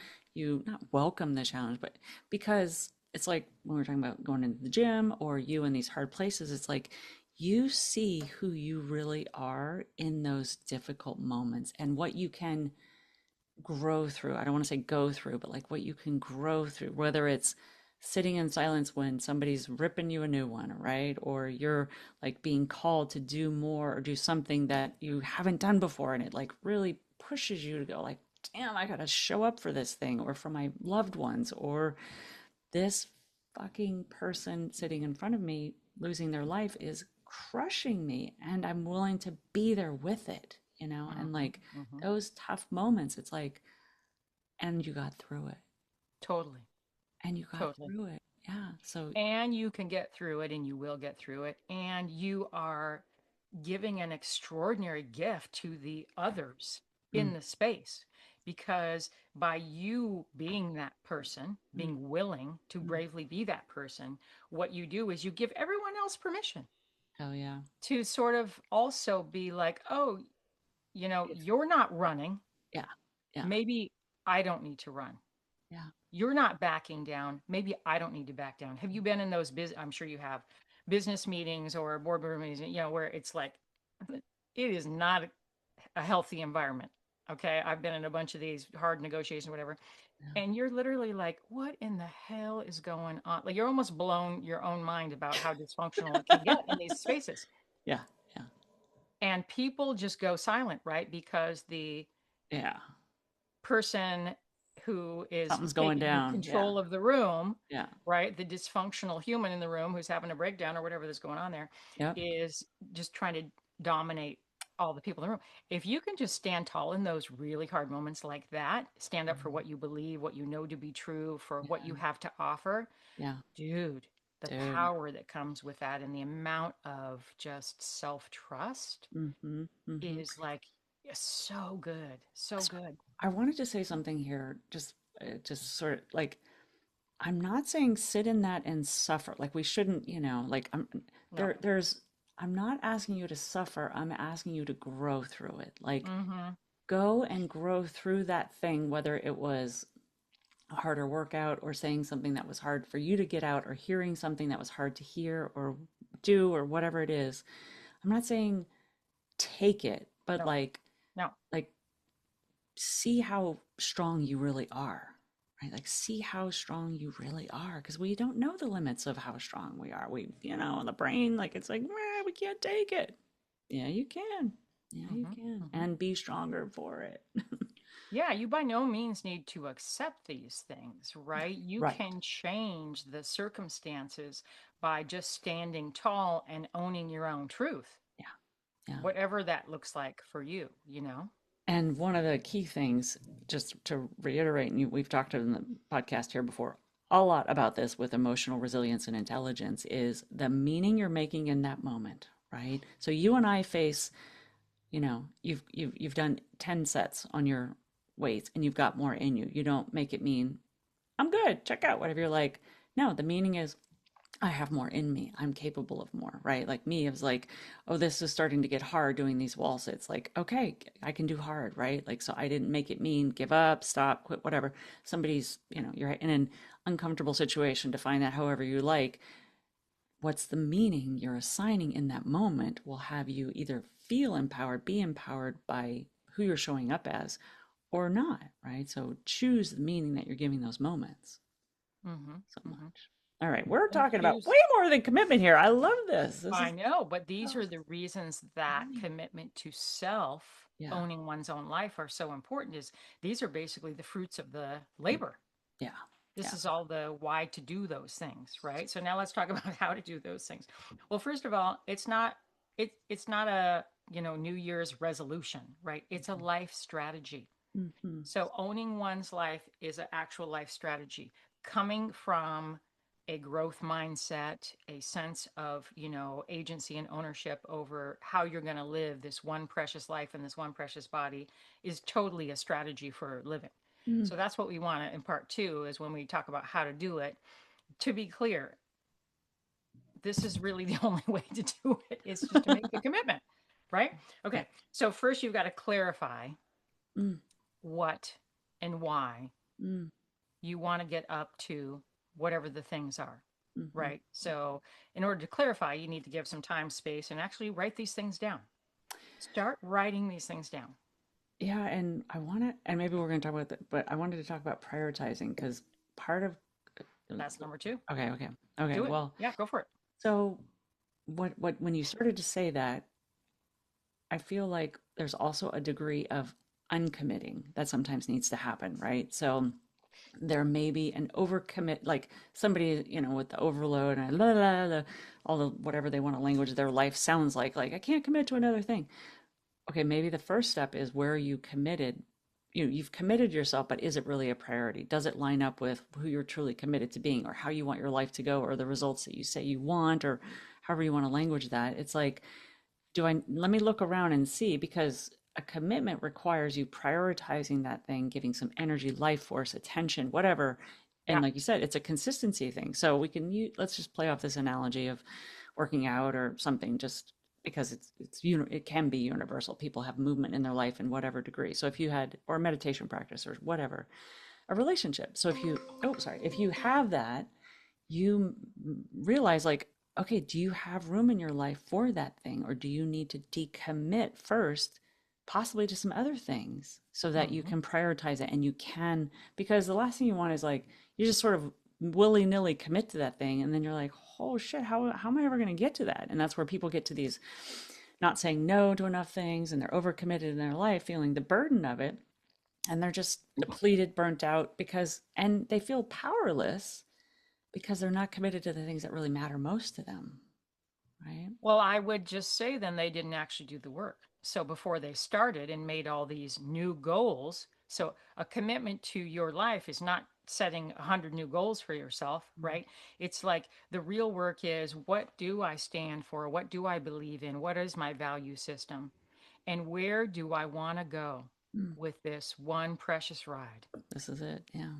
[SPEAKER 1] not welcome the challenge, but because it's like when we're talking about going into the gym or you in these hard places, it's like you see who you really are in those difficult moments and what you can grow through. I don't want to say go through, but like what you can grow through, whether it's sitting in silence when somebody's ripping you a new one, right? Or you're like being called to do more or do something that you haven't done before. And it like really pushes you to go like, damn, I gotta show up for this thing or for my loved ones or this fucking person sitting in front of me losing their life is crushing me and I'm willing to be there with it, and
[SPEAKER 2] Hmm.
[SPEAKER 1] like
[SPEAKER 2] Hmm.
[SPEAKER 1] those tough moments, it's like, and you got through it
[SPEAKER 2] Totally.
[SPEAKER 1] and you got
[SPEAKER 2] Totally.
[SPEAKER 1] through it. Yeah. So,
[SPEAKER 2] And you can get through it and you will get through it. And you are giving an extraordinary gift to the others.
[SPEAKER 1] Mm,
[SPEAKER 2] in the space, because by you being that person,
[SPEAKER 1] mm,
[SPEAKER 2] being willing to
[SPEAKER 1] mm.
[SPEAKER 2] bravely be that person, what you do is you give everyone else permission
[SPEAKER 1] Hell yeah.
[SPEAKER 2] to sort of also be like, oh,
[SPEAKER 1] If,
[SPEAKER 2] you're not running.
[SPEAKER 1] yeah. Yeah.
[SPEAKER 2] Maybe I don't need to run.
[SPEAKER 1] Yeah.
[SPEAKER 2] You're not backing down. Maybe I don't need to back down. Have you been in those I'm sure you have, business meetings or boardroom meetings, where it's like, it is not a healthy environment. Okay. I've been in a bunch of these hard negotiations, whatever.
[SPEAKER 1] Yeah.
[SPEAKER 2] And you're literally like, what in the hell is going on? Like, you're almost blown your own mind about how dysfunctional it can get in these spaces.
[SPEAKER 1] Yeah. Yeah.
[SPEAKER 2] And people just go silent, right? Because the
[SPEAKER 1] Yeah.
[SPEAKER 2] person who is
[SPEAKER 1] Something's going
[SPEAKER 2] taking the
[SPEAKER 1] down. Yeah.
[SPEAKER 2] control of the room,
[SPEAKER 1] Yeah.
[SPEAKER 2] right? The dysfunctional human in the room who's having a breakdown or whatever that's going on there
[SPEAKER 1] Yep.
[SPEAKER 2] is just trying to dominate all the people in the room. If you can just stand tall in those really hard moments like that, stand up for
[SPEAKER 1] Mm.
[SPEAKER 2] what you believe, what you know to be true, for what
[SPEAKER 1] Yeah.
[SPEAKER 2] you have to offer,
[SPEAKER 1] Yeah.
[SPEAKER 2] dude, the
[SPEAKER 1] Dude.
[SPEAKER 2] power that comes with that and the amount of just self trust
[SPEAKER 1] Mm-hmm. Mm-hmm.
[SPEAKER 2] is like so good, so
[SPEAKER 1] So
[SPEAKER 2] good.
[SPEAKER 1] I wanted to say something here, just sort of like I'm not saying sit in that and suffer. Like we shouldn't, like
[SPEAKER 2] No.
[SPEAKER 1] there's I'm not asking you to suffer. I'm asking you to grow through it. Like
[SPEAKER 2] Mm-hmm.
[SPEAKER 1] go and grow through that thing, whether it was a harder workout or saying something that was hard for you to get out or hearing something that was hard to hear or do or whatever it is. I'm not saying take it, but
[SPEAKER 2] No. No.
[SPEAKER 1] like see how strong you really are, right? Like see how strong you really are because we don't know the limits of how strong we are. The brain, like it's like, "Meh, we can't take it." Yeah, you can. Yeah, you
[SPEAKER 2] Mm-hmm.
[SPEAKER 1] can.
[SPEAKER 2] Mm-hmm.
[SPEAKER 1] And be stronger for it.
[SPEAKER 2] Yeah, you by no means need to accept these things, right? You
[SPEAKER 1] Right.
[SPEAKER 2] can change the circumstances by just standing tall and owning your own truth,
[SPEAKER 1] Yeah. Yeah.
[SPEAKER 2] whatever that looks like for you, you know?
[SPEAKER 1] And one of the key things, just to reiterate, and we've talked in the podcast here before a lot about this with emotional resilience and intelligence, is the meaning you're making in that moment, right? So you and I face, you've done 10 sets on your weights and you've got more in you. You don't make it mean, I'm good, check out whatever you're like. No, the meaning is I have more in me. I'm capable of more, right? Like me, it was like, oh, this is starting to get hard doing these wall sits. Like, okay, I can do hard, right? Like, so I didn't make it mean give up, stop, quit, whatever. Somebody's, you're in an uncomfortable situation, define that however you like. What's the meaning you're assigning in that moment will have you either feel empowered, be empowered by who you're showing up as, or not, right? So choose the meaning that you're giving those moments
[SPEAKER 2] Mm-hmm.
[SPEAKER 1] so
[SPEAKER 2] Mm-hmm.
[SPEAKER 1] much. All right, we're
[SPEAKER 2] And
[SPEAKER 1] talking about way
[SPEAKER 2] choose.
[SPEAKER 1] more than commitment here. I love this. This
[SPEAKER 2] I
[SPEAKER 1] is
[SPEAKER 2] know, but these
[SPEAKER 1] oh,
[SPEAKER 2] are the reasons that
[SPEAKER 1] funny.
[SPEAKER 2] commitment to self,
[SPEAKER 1] Yeah.
[SPEAKER 2] owning one's own life, are so important. Is these are basically the fruits of the labor.
[SPEAKER 1] Yeah.
[SPEAKER 2] This
[SPEAKER 1] Yeah.
[SPEAKER 2] is all the why to do those things, right? So now let's talk about how to do those things. Well, first of all, it's not a, New Year's resolution, right? It's a life strategy.
[SPEAKER 1] Mm-hmm.
[SPEAKER 2] So owning one's life is an actual life strategy coming from a growth mindset, a sense of, agency and ownership over how you're going to live this one precious life in this one precious body is totally a strategy for living.
[SPEAKER 1] Mm-hmm.
[SPEAKER 2] So that's what we want to in part two is when we talk about how to do it. To be clear, this is really the only way to do it is just to make the commitment, right?
[SPEAKER 1] Right.
[SPEAKER 2] Okay. So first you've got to clarify
[SPEAKER 1] Mm,
[SPEAKER 2] what and why
[SPEAKER 1] mm,
[SPEAKER 2] you want to get up to whatever the things are,
[SPEAKER 1] mm-hmm.
[SPEAKER 2] right? So, in order to clarify, you need to give some time, space, and actually write these things down. Start writing these things down.
[SPEAKER 1] Yeah, and and maybe we're going to talk about that, but I wanted to talk about prioritizing because part of,
[SPEAKER 2] That's number two.
[SPEAKER 1] okay, okay, okay.
[SPEAKER 2] Do it.
[SPEAKER 1] Well,
[SPEAKER 2] Yeah, go for it.
[SPEAKER 1] so when you started to say that, I feel like there's also a degree of uncommitting that sometimes needs to happen, right? So there may be an overcommit, like somebody, with the overload and la, la, la, all the whatever they want to language their life sounds like I can't commit to another thing. Okay, maybe the first step is where you committed. You've committed yourself, but is it really a priority? Does it line up with who you're truly committed to being or how you want your life to go or the results that you say you want or however you want to language that? It's like, let me look around and see because a commitment requires you prioritizing that thing, giving some energy, life force, attention, whatever. And
[SPEAKER 2] Yeah.
[SPEAKER 1] like you said, it's a consistency thing. So we can use, let's just play off this analogy of working out or something, just because it can be universal. People have movement in their life in whatever degree. So if you had, or meditation practice or whatever, a relationship. So if you, oh, sorry, if you have that, you realize like, okay, do you have room in your life for that thing, or do you need to decommit first, possibly to some other things, so that you
[SPEAKER 2] Hmm.
[SPEAKER 1] can prioritize it and you can, because the last thing you want is like you just sort of willy-nilly commit to that thing and then you're like, oh shit, how am I ever going to get to that? And that's where people get to these not saying no to enough things, and they're overcommitted in their life, feeling the burden of it, and they're just depleted, burnt out, because and they feel powerless because they're not committed to the things that really matter most to them, right?
[SPEAKER 2] Well, I would just say then they didn't actually do the work. So before they started and made all these new goals, so a commitment to your life is not setting 100 new goals for yourself, right? It's like the real work is, what do I stand for? What do I believe in? What is my value system? And where do I want to go
[SPEAKER 1] Mm,
[SPEAKER 2] with this one precious ride?
[SPEAKER 1] this is it. Yeah.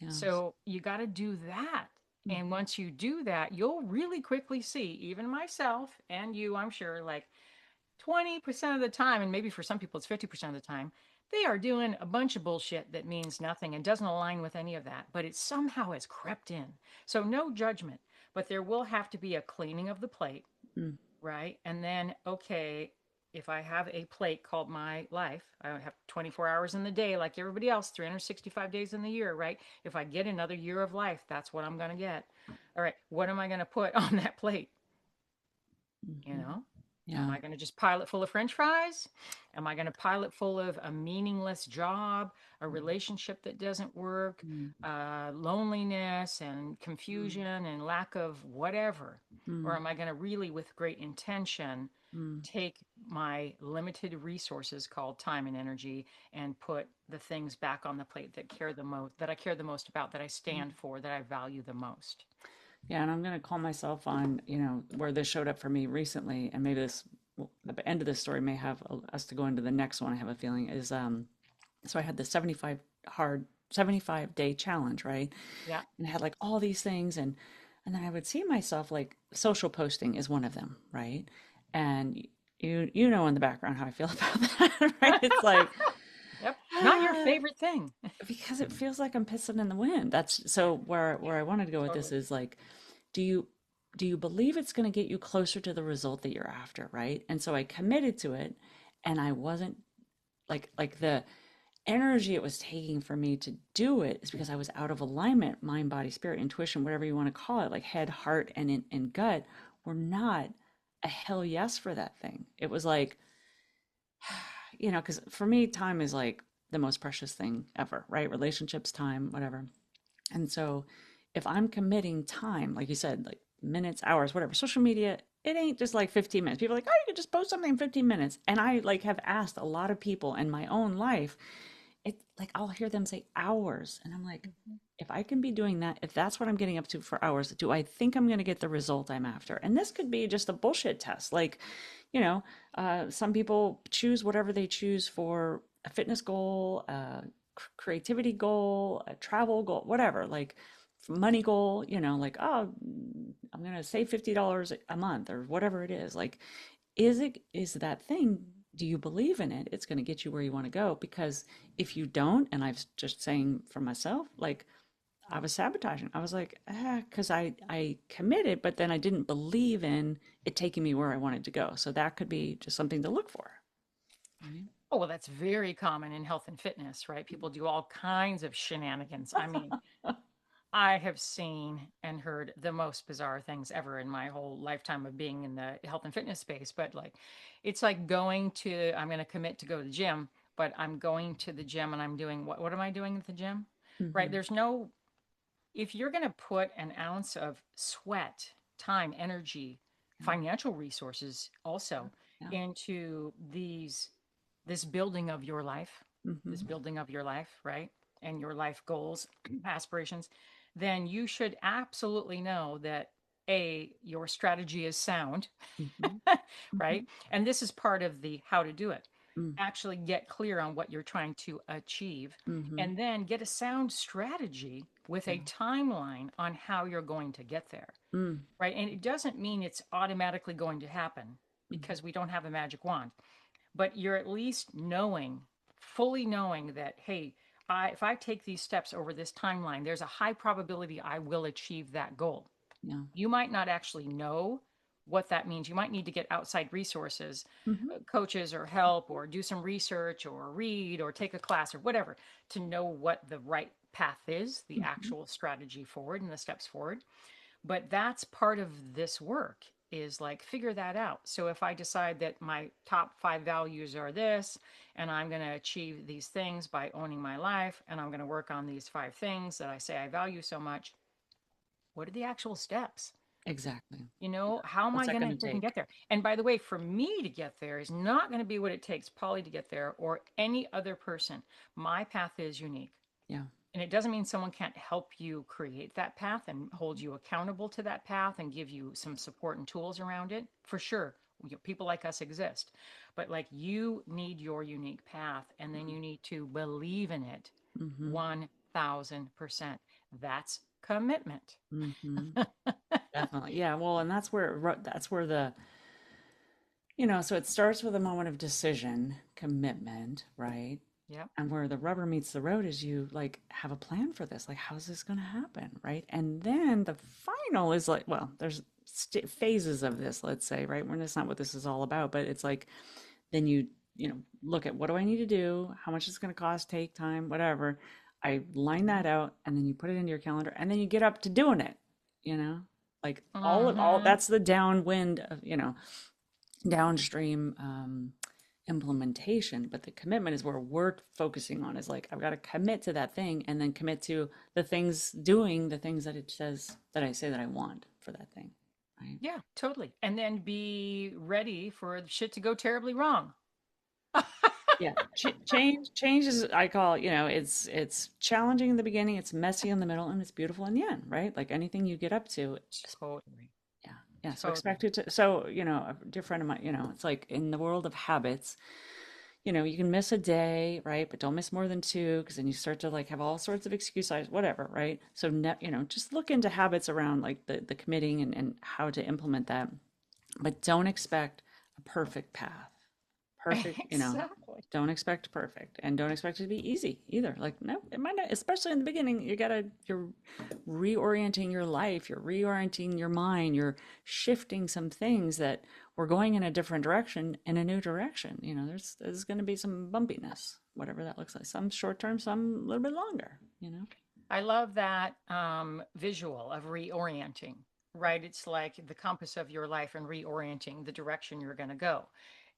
[SPEAKER 1] Yeah.
[SPEAKER 2] So you got to do that. And
[SPEAKER 1] Mhm.
[SPEAKER 2] once you do that, you'll really quickly see, even myself and you, I'm sure, like 20% of the time, and maybe for some people it's 50% of the time, they are doing a bunch of bullshit that means nothing and doesn't align with any of that, but it somehow has crept in. So no judgment, but there will have to be a cleaning of the plate,
[SPEAKER 1] Mm,
[SPEAKER 2] right? And then, okay, if I have a plate called my life, I have 24 hours in the day like everybody else, 365 days in the year, right? If I get another year of life, that's what I'm going to get. All right, what am I going to put on that plate? You
[SPEAKER 1] mhm.
[SPEAKER 2] know, am
[SPEAKER 1] Yeah.
[SPEAKER 2] I going to just pile it full of French fries? Am I going to pile it full of a meaningless job, a relationship that doesn't work,
[SPEAKER 1] Mm,
[SPEAKER 2] loneliness and
[SPEAKER 1] mm,
[SPEAKER 2] confusion and lack of whatever? Or
[SPEAKER 1] mm,
[SPEAKER 2] am I going to really, with great intention,
[SPEAKER 1] mm,
[SPEAKER 2] take my limited resources called time and energy and put the things back on the plate that care the most, that I care the most about, that I
[SPEAKER 1] mm.
[SPEAKER 2] stand for, that I value the most?
[SPEAKER 1] Yeah, and I'm going to call myself on, where this showed up for me recently, and maybe this, well, the end of this story may have us to go into the next one. I have a feeling is, so I had the 75-day challenge, right?
[SPEAKER 2] Yeah.
[SPEAKER 1] And I had like all these things, and then I would see myself like social posting is one of them, right? And you know in the background how I feel about that, right? It's like
[SPEAKER 2] Yep. Not your favorite thing.
[SPEAKER 1] because it feels like I'm pissing in the wind. That's so where I wanted to go with this
[SPEAKER 2] Totally.
[SPEAKER 1] is like, do you do you believe it's going to get you closer to the result that you're after, right? And so I committed to it, and I wasn't like the energy it was taking for me to do it is because I was out of alignment. Mind, body, spirit, intuition, whatever you want to call it, like head, heart, and gut, were not a hell yes for that thing. It was like, because for me, time is like the most precious thing ever, right? Relationships, time, whatever. And so if I'm committing time, like you said, like minutes, hours, whatever, social media, it ain't just like 15 minutes. People are like, oh, you could just post something in 15 minutes. And I like have asked a lot of people in my own life, it like I'll hear them say hours. And I'm like,
[SPEAKER 2] Mhm.
[SPEAKER 1] if I can be doing that, if that's what I'm getting up to for hours, do I think I'm going to get the result I'm after? And this could be just a bullshit test. Like, you know, some people choose whatever they choose for a fitness goal, a creativity goal, a travel goal, whatever, like money goal, like, oh, I'm going to save $50 a month or whatever it is. Like, is that thing, do you believe in it? It's going to get you where you want to go. Because if you don't, and I'm just saying for myself, like I was sabotaging. I was like, because I committed, but then I didn't believe in it taking me where I wanted to go. So that could be just something to look for. Right.
[SPEAKER 2] Oh, well, that's very common in health and fitness, right? People do all kinds of shenanigans. I mean, I have seen and heard the most bizarre things ever in my whole lifetime of being in the health and fitness space. But like, it's like I'm going to commit to go to the gym, but I'm going to the gym and I'm doing what am I doing at the gym? Right?
[SPEAKER 1] Mm-hmm.
[SPEAKER 2] If you're going to put an ounce of sweat, time, energy,
[SPEAKER 1] Yeah.
[SPEAKER 2] financial resources also
[SPEAKER 1] Yeah.
[SPEAKER 2] into this building of your life, this
[SPEAKER 1] Mm-hmm.
[SPEAKER 2] building of your life, right? And your life goals, aspirations, then you should absolutely know that your strategy is sound,
[SPEAKER 1] Mm-hmm. Mm-hmm.
[SPEAKER 2] right? And this is part of the how to do it.
[SPEAKER 1] Mm,
[SPEAKER 2] actually get clear on what you're trying to achieve,
[SPEAKER 1] mm-hmm.
[SPEAKER 2] and then get a sound strategy with
[SPEAKER 1] Yeah.
[SPEAKER 2] a timeline on how you're going to get there,
[SPEAKER 1] Mm,
[SPEAKER 2] right? And it doesn't mean it's automatically going to happen
[SPEAKER 1] mm,
[SPEAKER 2] because we don't have a magic wand, but you're at least knowing, fully knowing that, hey, if I take these steps over this timeline, there's a high probability I will achieve that goal.
[SPEAKER 1] yeah.
[SPEAKER 2] You might not actually know what that means. You might need to get outside resources,
[SPEAKER 1] Mm-hmm.
[SPEAKER 2] coaches or help, or do some research or read or take a class or whatever to know what the right path is, the
[SPEAKER 1] Mm-hmm.
[SPEAKER 2] actual strategy forward and the steps forward. But that's part of this work, is like figure that out. So if I decide that my top 5 values are this, and I'm going to achieve these things by owning my life, and I'm going to work on these 5 things that I say I value so much, what are the actual steps?
[SPEAKER 1] Exactly.
[SPEAKER 2] How am
[SPEAKER 1] What's
[SPEAKER 2] I
[SPEAKER 1] that
[SPEAKER 2] going
[SPEAKER 1] going
[SPEAKER 2] to
[SPEAKER 1] to
[SPEAKER 2] freaking
[SPEAKER 1] take?
[SPEAKER 2] get there? And by the way, for me to get there is not going to be what it takes Polly to get there or any other person. My path is unique.
[SPEAKER 1] Yeah.
[SPEAKER 2] And it doesn't mean someone can't help you create that path and hold you accountable to that path and give you some support and tools around it. For sure, people like us exist. But like, you need your unique path, and then you need to believe in it
[SPEAKER 1] Mm-hmm.
[SPEAKER 2] 1000%. That's commitment.
[SPEAKER 1] Mm-hmm. Definitely. Yeah. Well, and that's where so it starts with a moment of decision, commitment, right?
[SPEAKER 2] Yep.
[SPEAKER 1] And where the rubber meets the road is you like have a plan for this. Like, how's this going to happen? Right. And then the final is like, well, there's phases of this, let's say, right? When it's not what this is all about, but it's like, then look at what do I need to do? How much it's going to cost, take time, whatever. I line that out and then you put it into your calendar and then you get up to doing it, you know? Like all
[SPEAKER 2] Mm-hmm.
[SPEAKER 1] that's the downwind of, downstream implementation, but the commitment is where we're focusing on is like I've got to commit to that thing and then commit to doing the things that it says that I say that I want for that thing, right?
[SPEAKER 2] Yeah, totally. And then be ready for shit to go terribly wrong.
[SPEAKER 1] Yeah, change is I call it, it's challenging in the beginning, it's messy in the middle, and it's beautiful in the end, right? Like anything you get up to,
[SPEAKER 2] Totally.
[SPEAKER 1] yeah, yeah. So expect
[SPEAKER 2] Totally.
[SPEAKER 1] it to. So a dear friend of mine, it's like in the world of habits, you can miss a day, right? But don't miss more than two, because then you start to like have all sorts of excuses, whatever, right? So, just look into habits around like the committing and how to implement that, but don't expect a perfect path. Perfect,
[SPEAKER 2] Exactly.
[SPEAKER 1] don't expect perfect and don't expect it to be easy either. Like, no, it might not, especially in the beginning. You're reorienting your life, you're reorienting your mind, you're shifting some things that we're going in a different direction, in a new direction. There's going to be some bumpiness, whatever that looks like. Some short term, some a little bit longer.
[SPEAKER 2] I love that visual of reorienting, right? It's like the compass of your life and reorienting the direction you're going to go.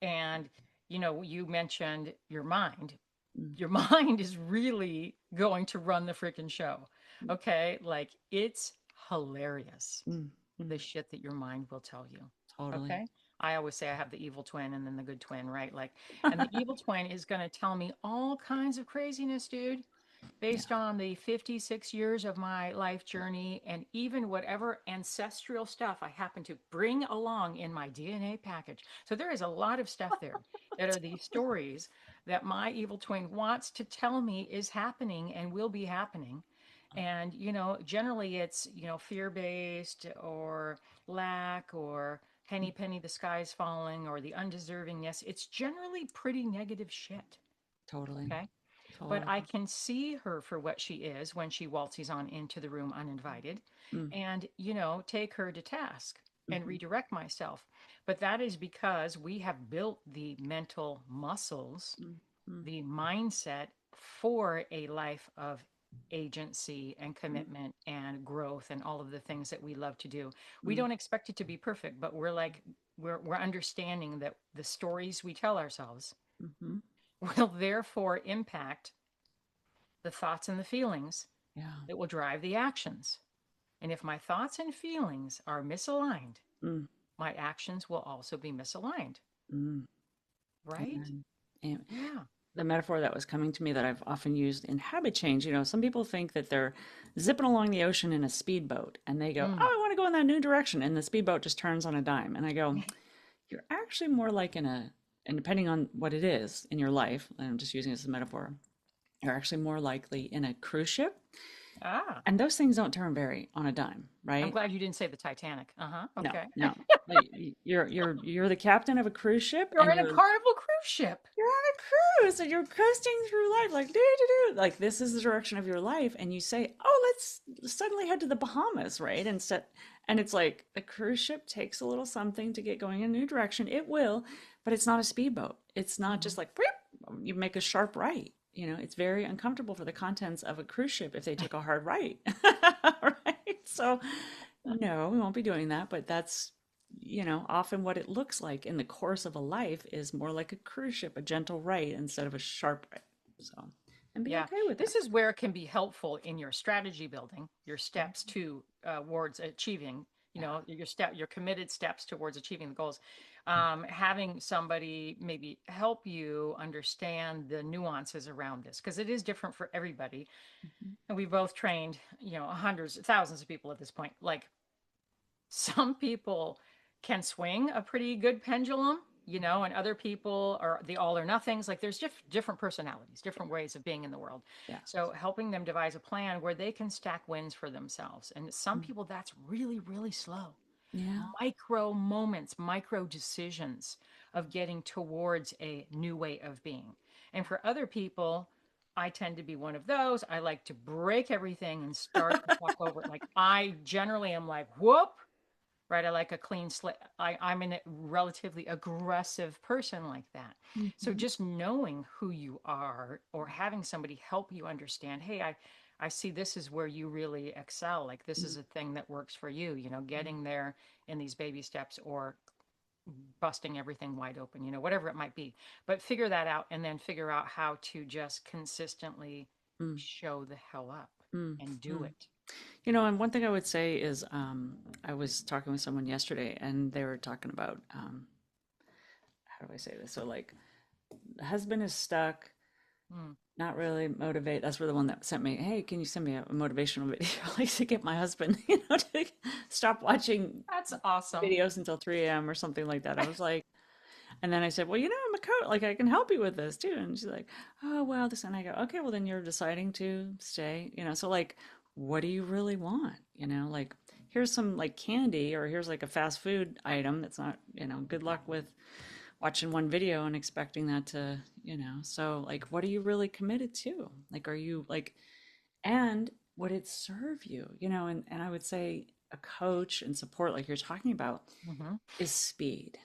[SPEAKER 2] And, you mentioned your mind.
[SPEAKER 1] Mm,
[SPEAKER 2] Your mind is really going to run the freaking show.
[SPEAKER 1] mm,
[SPEAKER 2] Okay. Like, it's hilarious,
[SPEAKER 1] mm,
[SPEAKER 2] the
[SPEAKER 1] mm.
[SPEAKER 2] shit that your mind will tell you.
[SPEAKER 1] Totally.
[SPEAKER 2] Okay. I always say I have the evil twin and then the good twin, right? Like, and the evil twin is going to tell me all kinds of craziness, dude,
[SPEAKER 1] Yeah,
[SPEAKER 2] based on the 56 years of my life journey and even whatever ancestral stuff I happen to bring along in my DNA package. So there is a lot of stuff there that are these stories that my evil twin wants to tell me is happening and will be happening. And, generally it's, fear based or lack or penny, penny, the sky's falling or the undeservingness. It's generally pretty negative shit.
[SPEAKER 1] totally.
[SPEAKER 2] Okay. But
[SPEAKER 1] Totally.
[SPEAKER 2] I can see her for what she is when she waltzes on into the room uninvited
[SPEAKER 1] Mm,
[SPEAKER 2] and, take her to task and
[SPEAKER 1] mhm,
[SPEAKER 2] redirect myself. But that is because we have built the mental muscles,
[SPEAKER 1] mm, mm,
[SPEAKER 2] the mindset for a life of agency and
[SPEAKER 1] mm,
[SPEAKER 2] commitment and growth and all of the things that we love to do. We
[SPEAKER 1] mm,
[SPEAKER 2] don't expect it to be perfect, but we're understanding that the stories we tell ourselves
[SPEAKER 1] mhm.
[SPEAKER 2] will therefore impact the thoughts and the feelings
[SPEAKER 1] Yeah.
[SPEAKER 2] that will drive the actions. And if my thoughts and feelings are misaligned,
[SPEAKER 1] Mm,
[SPEAKER 2] my actions will also be misaligned,
[SPEAKER 1] mm.
[SPEAKER 2] right?
[SPEAKER 1] Amen. And
[SPEAKER 2] Yeah.
[SPEAKER 1] the metaphor that was coming to me that I've often used in habit change, some people think that they're zipping along the ocean in a speedboat and they go, "Oh,
[SPEAKER 2] Mm.
[SPEAKER 1] I want to go in that new direction." And the speedboat just turns on a dime. And I go, "You're actually more like in a and depending on what it is in your life, and I'm just using it as a metaphor, you're actually more likely in a cruise ship.
[SPEAKER 2] Ah,
[SPEAKER 1] And those things don't turn very on a dime,
[SPEAKER 2] I'm
[SPEAKER 1] right?
[SPEAKER 2] glad you didn't say the Titanic. Uh-huh.
[SPEAKER 1] No,
[SPEAKER 2] Okay.
[SPEAKER 1] no. Like, you're the captain of a cruise ship,
[SPEAKER 2] You're
[SPEAKER 1] and
[SPEAKER 2] in a Carnival cruise ship.
[SPEAKER 1] you're on a cruise and you're coasting through life like do do do, like this is the direction of your life, and you say, oh, let's suddenly head to the Bahamas, right? And it's like a cruise ship takes a little something to get going in a new direction. It will, but it's not a speedboat. It's not
[SPEAKER 2] Mhm.
[SPEAKER 1] just like whoop, you make a sharp right. It's very uncomfortable for the contents of a cruise ship if they took a hard right. Right? So no, we won't be doing that, but that's, often what it looks like in the course of a life is more like a cruise ship, a gentle right instead of a sharp right. So, and be
[SPEAKER 2] Yeah,
[SPEAKER 1] okay with
[SPEAKER 2] this
[SPEAKER 1] that.
[SPEAKER 2] is where it can be helpful in your strategy building, your steps to towards achieving,
[SPEAKER 1] Yeah.
[SPEAKER 2] your committed steps towards achieving the goals. Having somebody maybe help you understand the nuances around this because it is different for everybody.
[SPEAKER 1] Mhm.
[SPEAKER 2] And we've both trained, hundreds, thousands of people at this point. Like some people can swing a pretty good pendulum, and other people are the all or nothings. Like there's different personalities, different ways of being in the world.
[SPEAKER 1] Yeah.
[SPEAKER 2] So helping them devise a plan where they can stack wins for themselves. And some
[SPEAKER 1] Mm.
[SPEAKER 2] people that's really, really slow.
[SPEAKER 1] Yeah.
[SPEAKER 2] Micro moments, micro decisions of getting towards a new way of being. And for other people, I tend to be one of those. I like to break everything and start the fuck over. Like I generally am like, whoop, right? I like a clean slate. I'm a relatively aggressive person like that. So
[SPEAKER 1] Mhm.
[SPEAKER 2] just knowing who you are or having somebody help you understand, hey, I see this is where you really excel. Like this
[SPEAKER 1] Mm.
[SPEAKER 2] is a thing that works for you,
[SPEAKER 1] Mm.
[SPEAKER 2] getting there in these baby steps or busting everything wide open, whatever it might be. But figure that out and then figure out how to just consistently
[SPEAKER 1] Mm.
[SPEAKER 2] show the hell up
[SPEAKER 1] Mm.
[SPEAKER 2] and do
[SPEAKER 1] Mm.
[SPEAKER 2] it.
[SPEAKER 1] And one thing I would say is, I was talking with someone yesterday, and they were talking about, how do I say this? So, like, the husband is stuck,
[SPEAKER 2] Mm,
[SPEAKER 1] not really motivate. That's where the one that sent me, hey, can you send me a motivational video like to get my husband, to stop watching
[SPEAKER 2] that's awesome.
[SPEAKER 1] videos until 3 a.m. or something like that. I was like, and then I said, well, I'm a coach, like I can help you with this too. And she's like, oh, well, this, and I go, okay, well, then you're deciding to stay, so like, what do you really want? Like, here's some like candy, or here's like a fast food item that's not, good luck with watching one video and expecting that to, so like, what are you really committed to? Like, are you like, and would it serve you? And I would say a coach and support, like you're talking about,
[SPEAKER 2] Hmm.
[SPEAKER 1] is speed,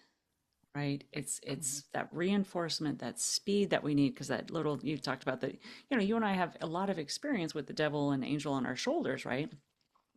[SPEAKER 1] right? It's
[SPEAKER 2] Hmm.
[SPEAKER 1] that reinforcement, that speed that we need, because that little you talked about that, you and I have a lot of experience with the devil and angel on our shoulders, right?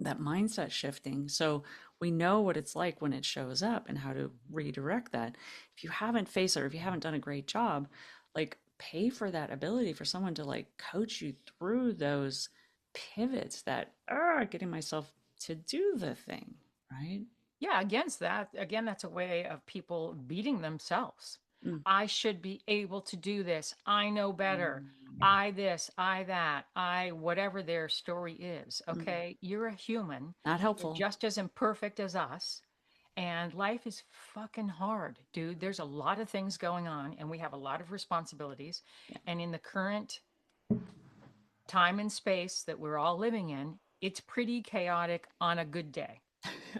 [SPEAKER 1] That mindset shifting. So we know what it's like when it shows up and how to redirect that. If you haven't faced it, or if you haven't done a great job, like pay for that ability for someone to like coach you through those pivots that are getting myself to do the thing, right?
[SPEAKER 2] Yeah, against that, again, that's a way of people beating themselves.
[SPEAKER 1] Mm,
[SPEAKER 2] I should be able to do this. I know better.
[SPEAKER 1] mm,
[SPEAKER 2] I this, I that, I whatever their story is.
[SPEAKER 1] mm.
[SPEAKER 2] Okay. You're a human.
[SPEAKER 1] Not
[SPEAKER 2] You're
[SPEAKER 1] helpful.
[SPEAKER 2] just as imperfect as us. And life is fucking hard, dude. There's a lot of things going on, and we have a lot of responsibilities.
[SPEAKER 1] Yeah.
[SPEAKER 2] And in the current time and space that we're all living in, it's pretty chaotic on a good day.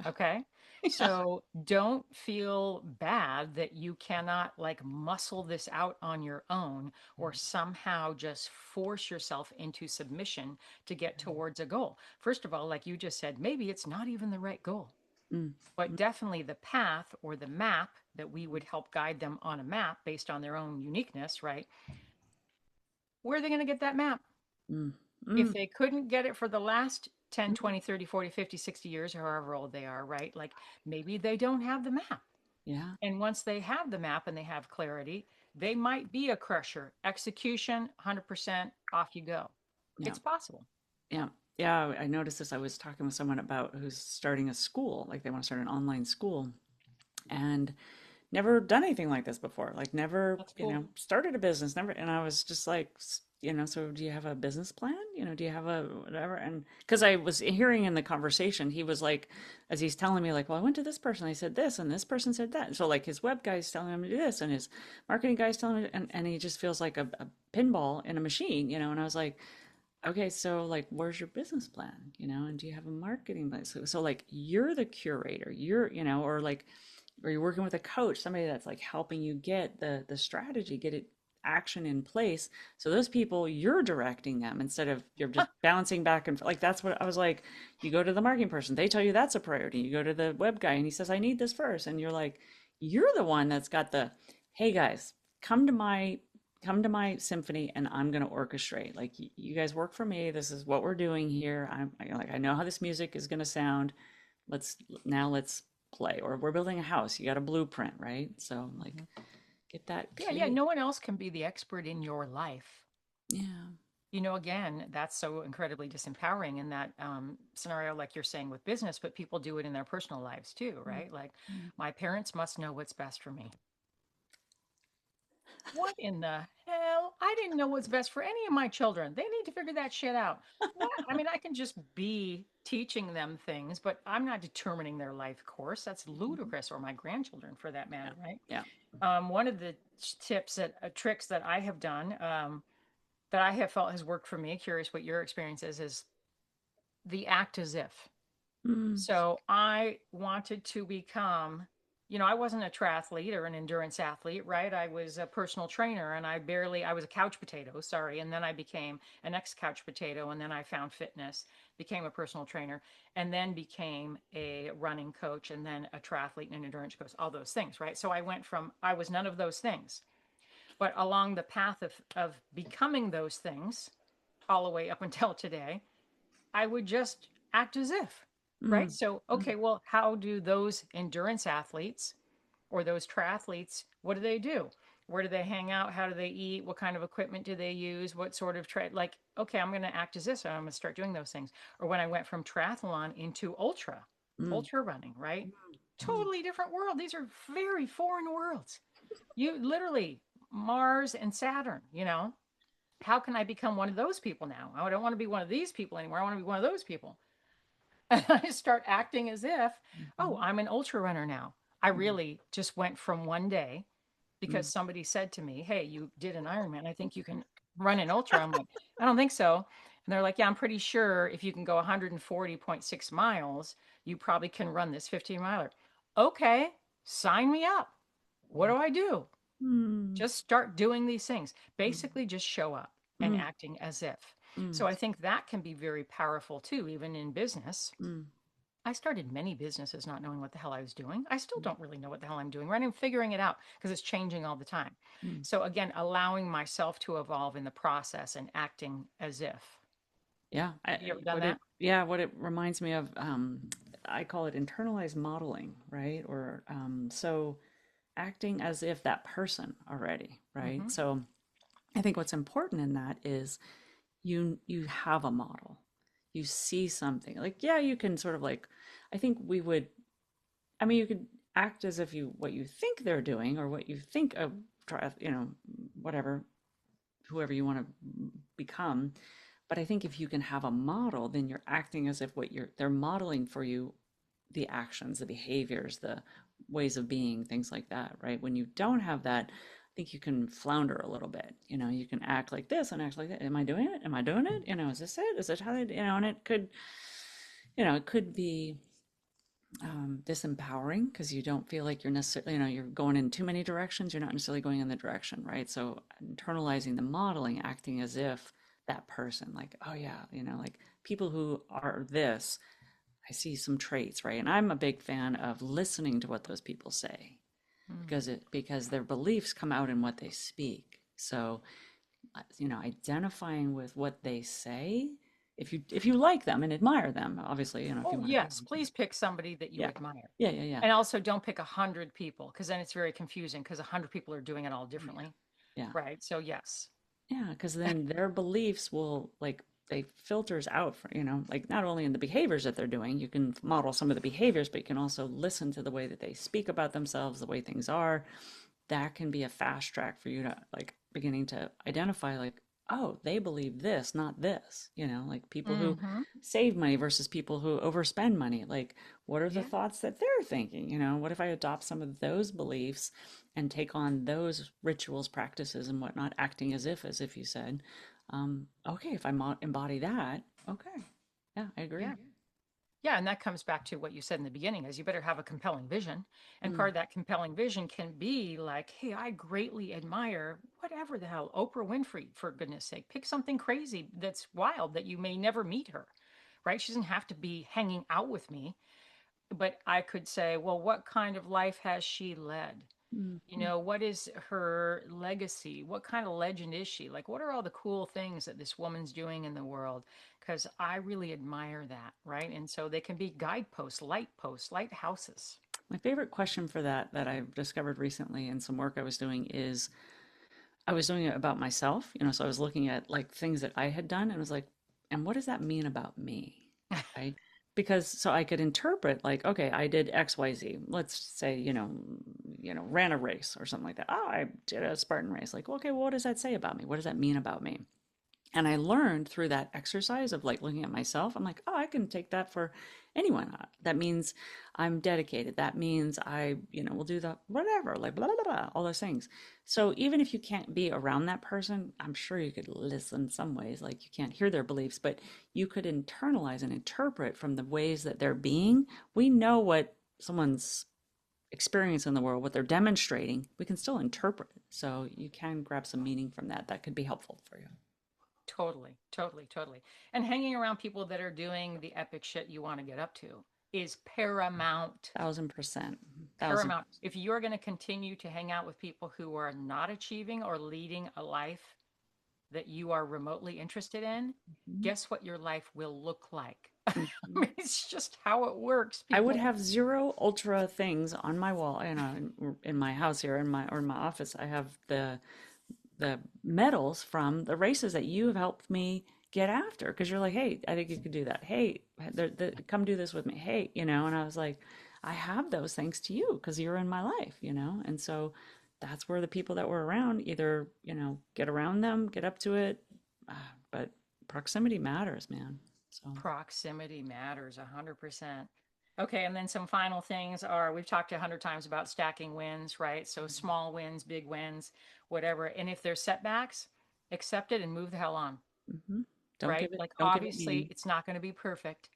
[SPEAKER 2] Okay.
[SPEAKER 1] Yeah.
[SPEAKER 2] So don't feel bad that you cannot like muscle this out on your own or somehow just force yourself into submission to get towards a goal. First of all, like you just said, maybe it's not even the right goal,
[SPEAKER 1] Mm,
[SPEAKER 2] but definitely the path or the map that we would help guide them on a map based on their own uniqueness, right? Where are they going to get that map?
[SPEAKER 1] mm,
[SPEAKER 2] If
[SPEAKER 1] mm.
[SPEAKER 2] they couldn't get it for the last 10, 20, 30, 40, 50, 60 years, however old they are, right? Like maybe they don't have the map.
[SPEAKER 1] Yeah.
[SPEAKER 2] And once they have the map and they have clarity, they might be a crusher. Execution, 100% off you go.
[SPEAKER 1] Yeah.
[SPEAKER 2] It's possible.
[SPEAKER 1] Yeah. Yeah. I noticed this. I was talking with someone about who's starting a school, like they want to start an online school, and never done anything like this before. Like never,
[SPEAKER 2] That's cool.
[SPEAKER 1] started a business, never. And I was just like, so do you have a business plan? You know, do you have a whatever? And because I was hearing in the conversation, he was like, as he's telling me, like, well, I went to this person, they said this, and this person said that. And so, like, his web guy's telling him to do this, and his marketing guy's telling him, and he just feels like a pinball in a machine, you know? And I was like, okay, so like, where's your business plan, you know? And do you have a marketing plan? So like, you're the curator, you're, you know, or like, or you're working with a coach, somebody that's like helping you get the strategy, get it action in place. So those people, you're directing them instead of you're just bouncing back and like that's what I was like. You go to the marketing person, they tell you that's a priority. You go to the web guy and he says, I need this first. And you're like, you're the one that's got the, hey guys, come to my symphony and I'm going to orchestrate. Like you guys work for me. This is what we're doing here. I know how this music is going to sound. Let's play. Or we're building a house. You got a blueprint, right? So like
[SPEAKER 2] Mhm.
[SPEAKER 1] get that
[SPEAKER 2] Yeah, yeah.
[SPEAKER 1] clear.
[SPEAKER 2] No one else can be the expert in your life.
[SPEAKER 1] Yeah.
[SPEAKER 2] Again, that's so incredibly disempowering in that scenario, like you're saying with business, but people do it in their personal lives too, right? Like,
[SPEAKER 1] Mm.
[SPEAKER 2] my parents must know what's best for me. What in the hell? I didn't know what's best for any of my children. They need to figure that shit out. What? I mean, I can just be teaching them things, but I'm not determining their life course. That's
[SPEAKER 1] Mhm.
[SPEAKER 2] ludicrous, or my grandchildren for that
[SPEAKER 1] Yeah.
[SPEAKER 2] matter, right?
[SPEAKER 1] Yeah.
[SPEAKER 2] One of the tips that tricks that I have done that I have felt has worked for me, curious what your experience is the act as if.
[SPEAKER 1] Mm.
[SPEAKER 2] So I wanted to become, I wasn't a triathlete or an endurance athlete, right? I was a personal trainer and I was a couch potato, sorry. And then I became an ex couch potato. And then I found fitness, became a personal trainer, and then became a running coach, and then a triathlete and an endurance coach, all those things, right? So I was none of those things. But along the path of becoming those things, all the way up until today, I would just act as if, right?
[SPEAKER 1] Mm.
[SPEAKER 2] So,
[SPEAKER 1] Mm.
[SPEAKER 2] okay, well, how do those endurance athletes or those triathletes, what do they do? Where do they hang out? How do they eat? What kind of equipment do they use? What sort of like, okay, I'm going to act as this. So I'm going to start doing those things. Or when I went from triathlon into
[SPEAKER 1] Mm.
[SPEAKER 2] ultra running, right?
[SPEAKER 1] Mm.
[SPEAKER 2] Totally different world. These are very foreign worlds. You literally, Mars and Saturn, how can I become one of those people now? I don't want to be one of these people anymore. I want to be one of those people. And I start acting as if, oh,
[SPEAKER 1] Mhm.
[SPEAKER 2] I'm an ultra runner now. I
[SPEAKER 1] Mm.
[SPEAKER 2] really just went from one day because
[SPEAKER 1] Mm.
[SPEAKER 2] somebody said to me, hey, you did an Ironman. I think you can run an ultra. I'm like, I don't think so. And they're like, yeah, I'm pretty sure if you can go 140.6 miles, you probably can run this 15 miler. Okay, sign me up. What do I do?
[SPEAKER 1] Mm.
[SPEAKER 2] Just start doing these things.
[SPEAKER 1] Mm.
[SPEAKER 2] Basically, just show up and
[SPEAKER 1] Mm.
[SPEAKER 2] acting as if.
[SPEAKER 1] Mm.
[SPEAKER 2] So I think that can be very powerful too, even in business.
[SPEAKER 1] Mm.
[SPEAKER 2] I started many businesses not knowing what the hell I was doing. I still don't really know what the hell I'm doing, right? I'm figuring it out because it's changing all the time.
[SPEAKER 1] Mm.
[SPEAKER 2] So again, allowing myself to evolve in the process and acting as if.
[SPEAKER 1] Yeah.
[SPEAKER 2] Have you ever done that?
[SPEAKER 1] What it reminds me of, I call it internalized modeling, right? Or so acting as if that person already, right?
[SPEAKER 2] Mm-hmm.
[SPEAKER 1] So I think what's important in that is you have a model. You see something. Like, yeah, you can sort of like, I think we would, I mean, you could act as if you what you think they're doing or what you think of whatever, whoever you want to become. But I think if you can have a model, then you're acting as if what they're modeling for you the actions, the behaviors, the ways of being, things like that, right? When you don't have that, I think you can flounder a little bit. You know, you can act like this and act like that. Am I doing it? Am I doing it? You know, is this it? Is it how they, and it could, it could be disempowering because you don't feel like you're necessarily, you're going in too many directions. You're not necessarily going in the direction, right? So internalizing the modeling, acting as if that person, like, oh yeah, like people who are this, I see some traits, right? And I'm a big fan of listening to what those people say
[SPEAKER 2] Mm.
[SPEAKER 1] because their beliefs come out in what they speak. So, identifying with what they say, if you like them and admire them, obviously, if you
[SPEAKER 2] Oh,
[SPEAKER 1] want to be,
[SPEAKER 2] yes. Please pick somebody that you
[SPEAKER 1] yeah,
[SPEAKER 2] admire.
[SPEAKER 1] yeah, yeah, yeah,
[SPEAKER 2] And also don't pick 100 people because then it's very confusing because 100 people are doing it all
[SPEAKER 1] yeah,
[SPEAKER 2] differently.
[SPEAKER 1] yeah,
[SPEAKER 2] Right. So, yes.
[SPEAKER 1] yeah, because then their beliefs will like they filters out for like not only in the behaviors that they're doing, you can model some of the behaviors, but you can also listen to the way that they speak about themselves, the way things are. That can be a fast track for you to like beginning to identify like, oh, they believe this, not this, like people who
[SPEAKER 2] Mm-hmm.
[SPEAKER 1] save money versus people who overspend money. Like, what are the
[SPEAKER 2] Yeah.
[SPEAKER 1] thoughts that they're thinking? What if I adopt some of those beliefs and take on those rituals, practices, and whatnot, acting as if you said, okay, if I embody that, okay, yeah, I
[SPEAKER 2] Yeah.
[SPEAKER 1] agree.
[SPEAKER 2] Yeah, and that comes back to what you said in the beginning is you better have a compelling vision. And part
[SPEAKER 1] Mm,
[SPEAKER 2] of that compelling vision can be like, hey, I greatly admire whatever the hell, Oprah Winfrey, for goodness sake. Pick something crazy that's wild that you may never meet her, right? She doesn't have to be hanging out with me, but I could say, well, what kind of life has she led?
[SPEAKER 1] mm,
[SPEAKER 2] You
[SPEAKER 1] mm.
[SPEAKER 2] know, what is her legacy? What kind of legend is she? Like, what are all the cool things that this woman's doing in the world? Because I really admire that, right? And so they can be guideposts, lighthouses.
[SPEAKER 1] My favorite question for that I've discovered recently in some work I was doing is I was doing it about myself, so I was looking at like things that I had done and was like, and what does that mean about me? Right? Because so I could interpret like, okay, I did XYZ. Let's say, ran a race or something like that. Oh, I did a Spartan race. Like, okay, well, what does that say about me? What does that mean about me? And I learned through that exercise of like looking at myself, I'm like, oh, I can take that for anyone. That means I'm dedicated. That means I, will do the whatever, like blah, blah, blah, all those things. So even if you can't be around that person, I'm sure you could listen some ways, like you can't hear their beliefs, but you could internalize and interpret from the ways that they're being. We know what someone's experience in the world, what they're demonstrating, we can still interpret it. So you can grab some meaning from that. That could be helpful for you.
[SPEAKER 2] Totally, totally, totally. And hanging around people that are doing the epic shit you want to get up to is paramount.
[SPEAKER 1] 1,000%. Thousand.
[SPEAKER 2] Paramount. If you're going to continue to hang out with people who are not achieving or leading a life that you are remotely interested in,
[SPEAKER 1] Mhm.
[SPEAKER 2] guess what your life will look like? I
[SPEAKER 1] Mhm.
[SPEAKER 2] mean, it's just how it works,
[SPEAKER 1] I would
[SPEAKER 2] people.
[SPEAKER 1] have zero ultra things on my wall, in my house here, in my office. I have the medals from the races that you have helped me get after because you're like, hey, I think you could do that. Hey, come do this with me. Hey, and I was like, I have those thanks to you because you're in my life, and so that's where the people that were around either, get around them, get up to it, but proximity matters, man. So.
[SPEAKER 2] Proximity matters 100%. Okay, and then some final things are we've talked 100 times about stacking wins, right? So small wins, big wins, whatever. And if there's setbacks, accept it and move the hell on,
[SPEAKER 1] Hmm. Don't
[SPEAKER 2] right?
[SPEAKER 1] give it,
[SPEAKER 2] Like
[SPEAKER 1] don't give it
[SPEAKER 2] obviously
[SPEAKER 1] meaning.
[SPEAKER 2] it's not going to be perfect.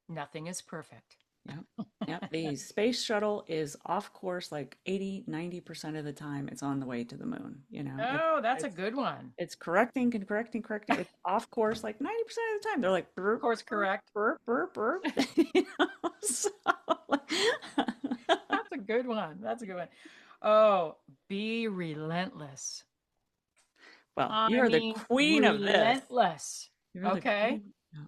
[SPEAKER 2] Nothing is perfect.
[SPEAKER 1] Yep. Yep. The space shuttle is off course like 80, 90% of the time. It's on the way to the moon.
[SPEAKER 2] Oh, that's a
[SPEAKER 1] It's
[SPEAKER 2] good one.
[SPEAKER 1] it's correcting and correcting, correcting. It's off course like 90% of the time. They're like burp,
[SPEAKER 2] Course
[SPEAKER 1] burp,
[SPEAKER 2] correct.
[SPEAKER 1] burp, burp, burp. So,
[SPEAKER 2] That's a good one. That's a good one. Oh, be relentless.
[SPEAKER 1] well,
[SPEAKER 2] I
[SPEAKER 1] you are the
[SPEAKER 2] mean,
[SPEAKER 1] queen of this.
[SPEAKER 2] relentless.
[SPEAKER 1] You're the
[SPEAKER 2] Okay.
[SPEAKER 1] queen. Yeah.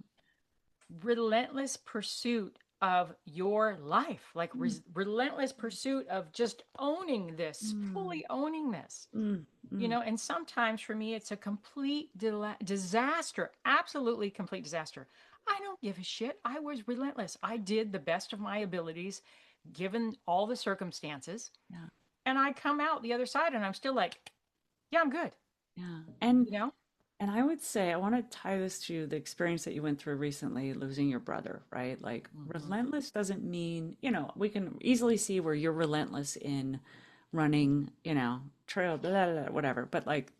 [SPEAKER 2] Relentless pursuit of your life, like
[SPEAKER 1] Mm,
[SPEAKER 2] relentless pursuit of just owning this,
[SPEAKER 1] mm,
[SPEAKER 2] fully owning this.
[SPEAKER 1] mm,
[SPEAKER 2] You
[SPEAKER 1] mm.
[SPEAKER 2] know, and sometimes for me, it's a complete disaster, absolutely complete disaster. I don't give a shit. I was relentless. I did the best of my abilities given all the circumstances.
[SPEAKER 1] Yeah.
[SPEAKER 2] And I come out the other side and I'm still like, yeah, I'm good.
[SPEAKER 1] Yeah.
[SPEAKER 2] You know?
[SPEAKER 1] And I would say, I want to tie this to the experience that you went through recently, losing your brother, right? Like,
[SPEAKER 2] Hmm.
[SPEAKER 1] relentless doesn't mean, we can easily see where you're relentless in running, trail, blah, blah, blah, whatever. But like,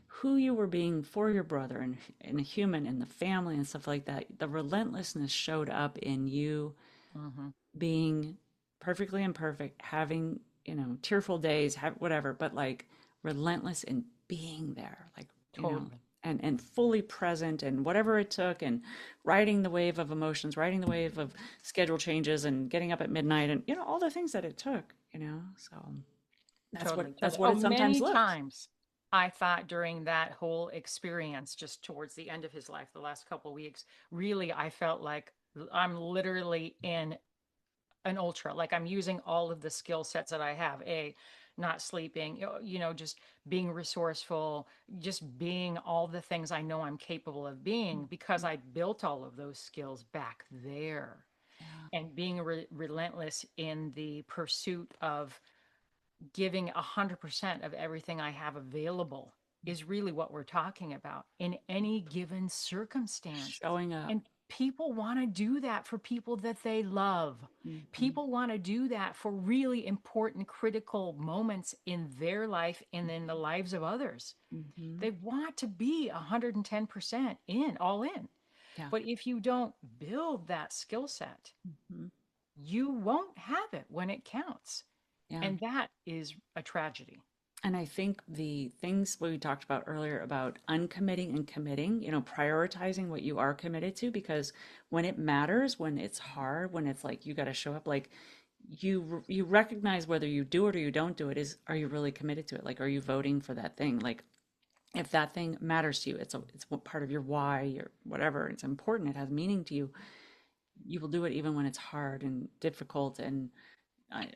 [SPEAKER 1] who you were being for your brother and a human and the family and stuff like that, the relentlessness showed up in you
[SPEAKER 2] Hmm.
[SPEAKER 1] being perfectly imperfect, having, tearful days, have whatever, but like relentless in being there, like,
[SPEAKER 2] Totally.
[SPEAKER 1] and fully present and whatever it took and riding the wave of emotions, riding the wave of schedule changes and getting up at midnight and, all the things that it took, So that's what
[SPEAKER 2] Totally,
[SPEAKER 1] that's
[SPEAKER 2] totally.
[SPEAKER 1] what
[SPEAKER 2] Oh,
[SPEAKER 1] it sometimes
[SPEAKER 2] many
[SPEAKER 1] looks.
[SPEAKER 2] times I thought during that whole experience, just towards the end of his life, the last couple of weeks, really, I felt like I'm literally in an ultra. Like I'm using all of the skill sets that I have. Not sleeping, just being resourceful, just being all the things I know I'm capable of being because I built all of those skills back there
[SPEAKER 1] Yeah.
[SPEAKER 2] and being relentless in the pursuit of giving 100% of everything I have available. is really what we're talking about in any given circumstance.
[SPEAKER 1] Showing up.
[SPEAKER 2] And people want to do that for people that they love.
[SPEAKER 1] Hmm.
[SPEAKER 2] People want to do that for really important, critical moments in their life and in the lives of others.
[SPEAKER 1] Hmm.
[SPEAKER 2] They want to be 110% in, all in.
[SPEAKER 1] Yeah.
[SPEAKER 2] But if you don't build that skill set,
[SPEAKER 1] Hmm.
[SPEAKER 2] you won't have it when it counts.
[SPEAKER 1] Yeah.
[SPEAKER 2] And that is a tragedy.
[SPEAKER 1] And I think the things we talked about earlier about uncommitting and committing, prioritizing what you are committed to, because when it matters, when it's hard, when it's like you got to show up, like you recognize whether you do it or you don't do it is, are you really committed to it? Like, are you voting for that thing? Like, if that thing matters to you, it's part of your why or whatever. It's important. It has meaning to you. You will do it even when it's hard and difficult and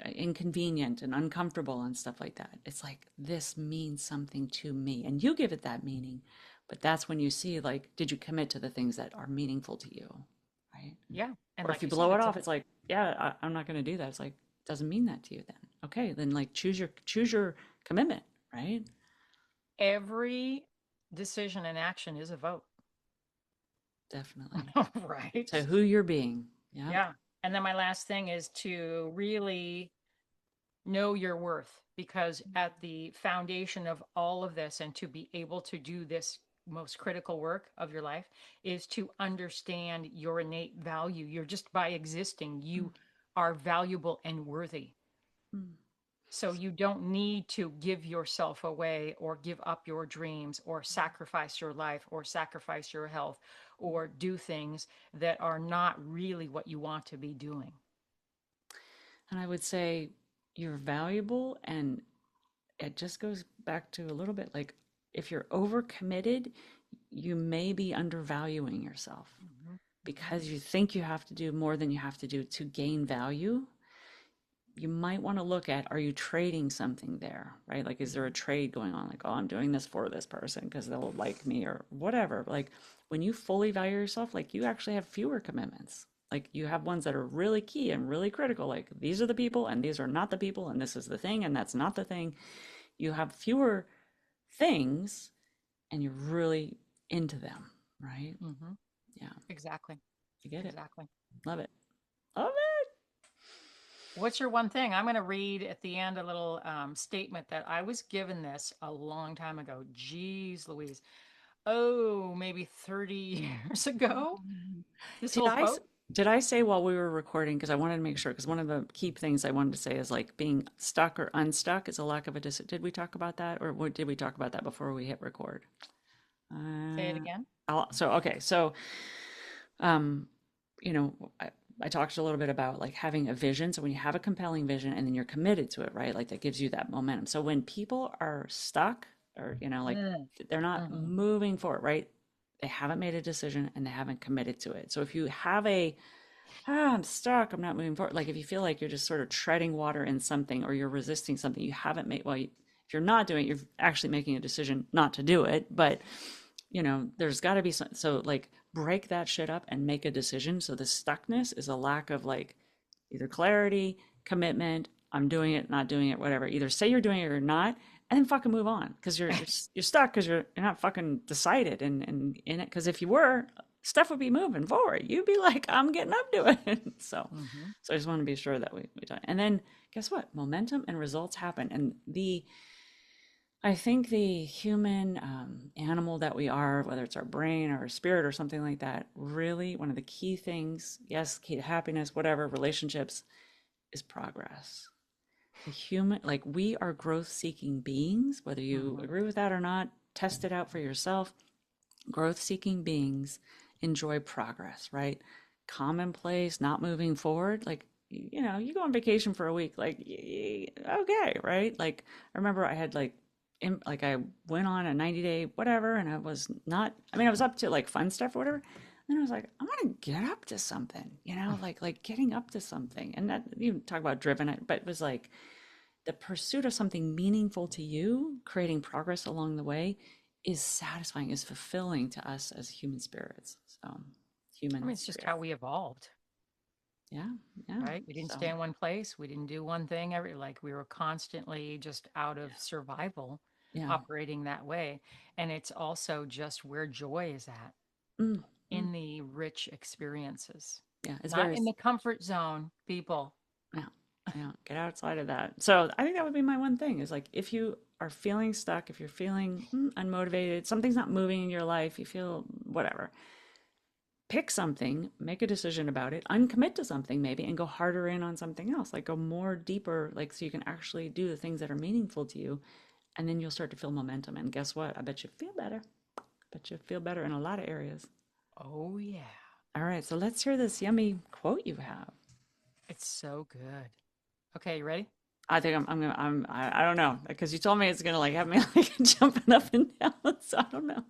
[SPEAKER 1] inconvenient and uncomfortable and stuff like that. It's like, this means something to me. And you give it that meaning. But that's when you see, like, did you commit to the things that are meaningful to you? Right.
[SPEAKER 2] Yeah. And
[SPEAKER 1] Or if
[SPEAKER 2] like
[SPEAKER 1] you
[SPEAKER 2] you said,
[SPEAKER 1] blow it
[SPEAKER 2] it's a
[SPEAKER 1] off, it's like, yeah, I'm not going to do that. It's like, doesn't mean that to you then. Okay. Then like choose your commitment. Right.
[SPEAKER 2] every decision and action is a vote.
[SPEAKER 1] Definitely. To
[SPEAKER 2] Right.
[SPEAKER 1] who you're being. Yeah.
[SPEAKER 2] Yeah. And then my last thing is to really know your worth, because at the foundation of all of this and to be able to do this most critical work of your life is to understand your innate value. You're just by existing, you are valuable and worthy.
[SPEAKER 1] Mm.
[SPEAKER 2] So you don't need to give yourself away or give up your dreams or sacrifice your life or sacrifice your health or do things that are not really what you want to be doing.
[SPEAKER 1] And I would say you're valuable. And it just goes back to a little bit like, if you're overcommitted, you may be undervaluing yourself
[SPEAKER 2] Mhm, mhm,
[SPEAKER 1] because you think you have to do more than you have to do to gain value. You might want to look at, are you trading something there, right? Like, is there a
[SPEAKER 2] mhm.
[SPEAKER 1] trade going on? Like, oh, I'm doing this for this person because they'll like me or whatever. Like, when you fully value yourself, like, you actually have fewer commitments. Like, you have ones that are really key and really critical. Like, these are the people and these are not the people, and this is the thing and that's not the thing. You have fewer things and you're really into them, right?
[SPEAKER 2] Mhm.
[SPEAKER 1] Yeah,
[SPEAKER 2] Exactly.
[SPEAKER 1] I get it.
[SPEAKER 2] Exactly.
[SPEAKER 1] Love it. Love it.
[SPEAKER 2] What's your one thing? I'm going to read at the end a little statement that I was given this a long time ago. Jeez Louise. Oh, maybe 30 years ago. This
[SPEAKER 1] Did
[SPEAKER 2] little
[SPEAKER 1] I
[SPEAKER 2] quote.
[SPEAKER 1] did I say while we were recording, because I wanted to make sure, because one of the key things I wanted to say is like being stuck or unstuck is a lack of a did we talk about that, or what did we talk about that before we hit record?
[SPEAKER 2] Say it
[SPEAKER 1] Uh,
[SPEAKER 2] again.
[SPEAKER 1] so okay, so um, I talked a little bit about like having a vision. So when you have a compelling vision and then you're committed to it, right? Like, that gives you that momentum. So when people are stuck or, like,
[SPEAKER 2] Mm,
[SPEAKER 1] they're not
[SPEAKER 2] mhm.
[SPEAKER 1] moving forward, right? They haven't made a decision and they haven't committed to it. So if you have I'm stuck, I'm not moving forward. Like, if you feel like you're just sort of treading water in something or you're resisting something you haven't made, well, if you're not doing it, you're actually making a decision not to do it. But there's got to be some, so like, break that shit up and make a decision. So the stuckness is a lack of like either clarity, commitment, I'm doing it, not doing it, whatever. Either say you're doing it or not, and then fucking move on, because you're stuck because you're not fucking decided and in it. Because if you were, stuff would be moving forward. You'd be like, I'm getting up to it. so
[SPEAKER 2] Mhm.
[SPEAKER 1] so I just want to be sure that we talk. And then guess what? Momentum and results happen. And I think the human animal that we are, whether it's our brain or our spirit or something like that, really one of the key things, yes, key to happiness, whatever, relationships, is progress. The human, like, we are growth seeking beings, whether you
[SPEAKER 2] Mhm.
[SPEAKER 1] agree with that or not, test it out for yourself. Growth seeking beings enjoy progress, right? Commonplace, not moving forward. Like, you go on vacation for a week, like, okay, right? Like, I remember I had like I went on a 90-day whatever, and I was not, I mean, I was up to like fun stuff or whatever. And then I was like, I want to get up to something, like getting up to something. And that, you talk about driven, but it was like the pursuit of something meaningful to you, creating progress along the way, is satisfying, is fulfilling to us as human spirits. So,
[SPEAKER 2] I mean,
[SPEAKER 1] human
[SPEAKER 2] it's just
[SPEAKER 1] spirit.
[SPEAKER 2] how we evolved,
[SPEAKER 1] Yeah, yeah.
[SPEAKER 2] right? We didn't
[SPEAKER 1] So,
[SPEAKER 2] stay in one place. We didn't do one thing every, like we were constantly just out of survival.
[SPEAKER 1] Yeah.
[SPEAKER 2] operating that way. And it's also just where joy is at,
[SPEAKER 1] Mm, mm,
[SPEAKER 2] in the rich experiences,
[SPEAKER 1] yeah. It's
[SPEAKER 2] not
[SPEAKER 1] very,
[SPEAKER 2] in the comfort zone, people.
[SPEAKER 1] yeah. Yeah. Get outside of that. So I think that would be my one thing is like, if you are feeling stuck, if you're feeling unmotivated, something's not moving in your life, you feel whatever, pick something, make a decision about it, uncommit to something maybe, and go harder in on something else. Like go more deeper, like so you can actually do the things that are meaningful to you. And then you'll start to feel momentum. And guess what? I bet you feel better. Bet you feel better in a lot of areas.
[SPEAKER 2] Oh, yeah.
[SPEAKER 1] All right, so let's hear this yummy quote you have.
[SPEAKER 2] It's so good. Okay, you ready?
[SPEAKER 1] I think I don't know because you told me it's gonna like have me like jumping up and down, so I don't know.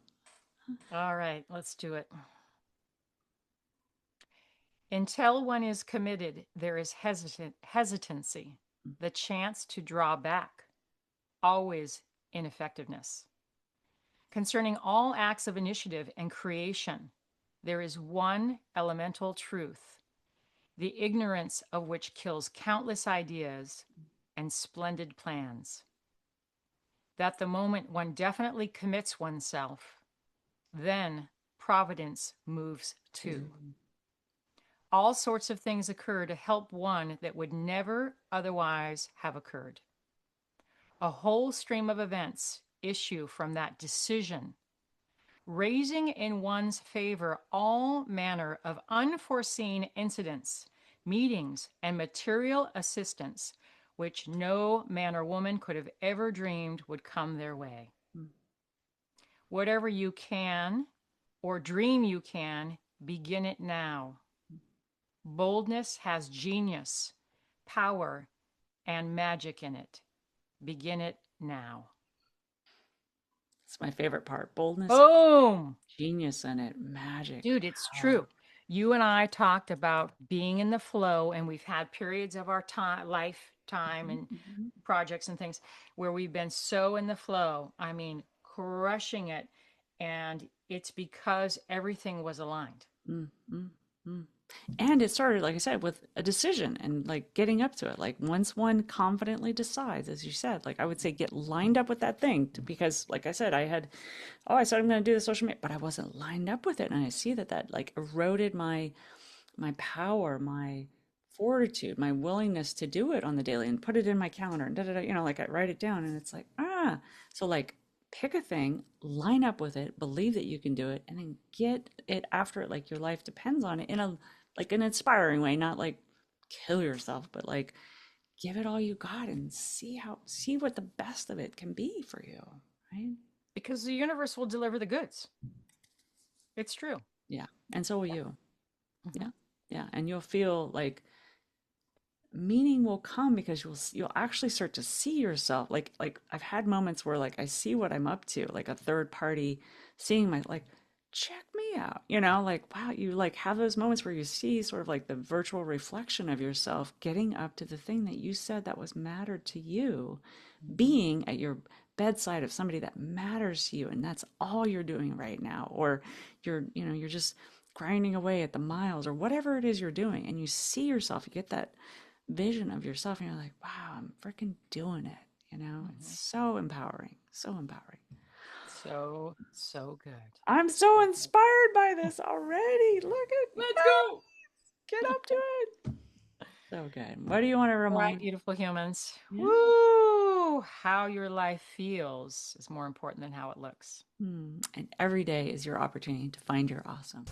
[SPEAKER 2] All right, let's do it. Until one is committed, there is hesitancy, the chance to draw back, always ineffectiveness. Concerning all acts of initiative and creation, there is one elemental truth, the ignorance of which kills countless ideas and splendid plans. That the moment one definitely commits oneself, then providence moves too. All sorts of things occur to help one that would never otherwise have occurred. A whole stream of events issue from that decision, raising in one's favor all manner of unforeseen incidents, meetings, and material assistance which no man or woman could have ever dreamed would come their way. Whatever you can or dream you can, begin it now. Boldness has genius, power, and magic in it. Begin it now.
[SPEAKER 1] It's my favorite part. Boldness,
[SPEAKER 2] Boom!
[SPEAKER 1] genius in it, magic,
[SPEAKER 2] Dude, it's
[SPEAKER 1] power.
[SPEAKER 2] true. You and I talked about being in the flow, and we've had periods of our time, lifetime,
[SPEAKER 1] Mhm,
[SPEAKER 2] and
[SPEAKER 1] mhm,
[SPEAKER 2] projects and things where we've been so in the flow. I mean, crushing it. And it's because everything was aligned.
[SPEAKER 1] mm, mm, mm. And it started, like I said, with a decision and like getting up to it. Like once one confidently decides, as you said, like I would say, get lined up with that thing because, like I said, I said I'm going to do the social media, but I wasn't lined up with it. And I see that like eroded my power, my fortitude, my willingness to do it on the daily and put it in my calendar and da da da, like I write it down and it's like, so like pick a thing, line up with it, believe that you can do it, and then get it after it like your life depends on it in a like an inspiring way, not like kill yourself, but like give it all you got and see what the best of it can be for you, right?
[SPEAKER 2] Because the universe will deliver the goods. It's true.
[SPEAKER 1] Yeah. And so will you.
[SPEAKER 2] Mhm.
[SPEAKER 1] Yeah. Yeah. And you'll feel like meaning will come because you'll actually start to see yourself like I've had moments where like I see what I'm up to, like a third party seeing my like check me out, like wow, you like have those moments where you see sort of like the virtual reflection of yourself getting up to the thing that you said that was mattered to you,
[SPEAKER 2] Mhm.
[SPEAKER 1] being at your bedside of somebody that matters to you, and that's all you're doing right now, or you're just grinding away at the miles or whatever it is you're doing, and you see yourself, you get that vision of yourself and you're like, wow, I'm freaking doing it. It's
[SPEAKER 2] Mhm.
[SPEAKER 1] so empowering, so empowering.
[SPEAKER 2] So, so good.
[SPEAKER 1] I'm so inspired by this already. Look at
[SPEAKER 2] Let's
[SPEAKER 1] that.
[SPEAKER 2] go.
[SPEAKER 1] Get up to it. So good. What do you want to
[SPEAKER 2] All right,
[SPEAKER 1] remind?
[SPEAKER 2] beautiful humans.
[SPEAKER 1] Yeah.
[SPEAKER 2] Woo! How your life feels is more important than how it looks.
[SPEAKER 1] And every day is your opportunity to find your awesome.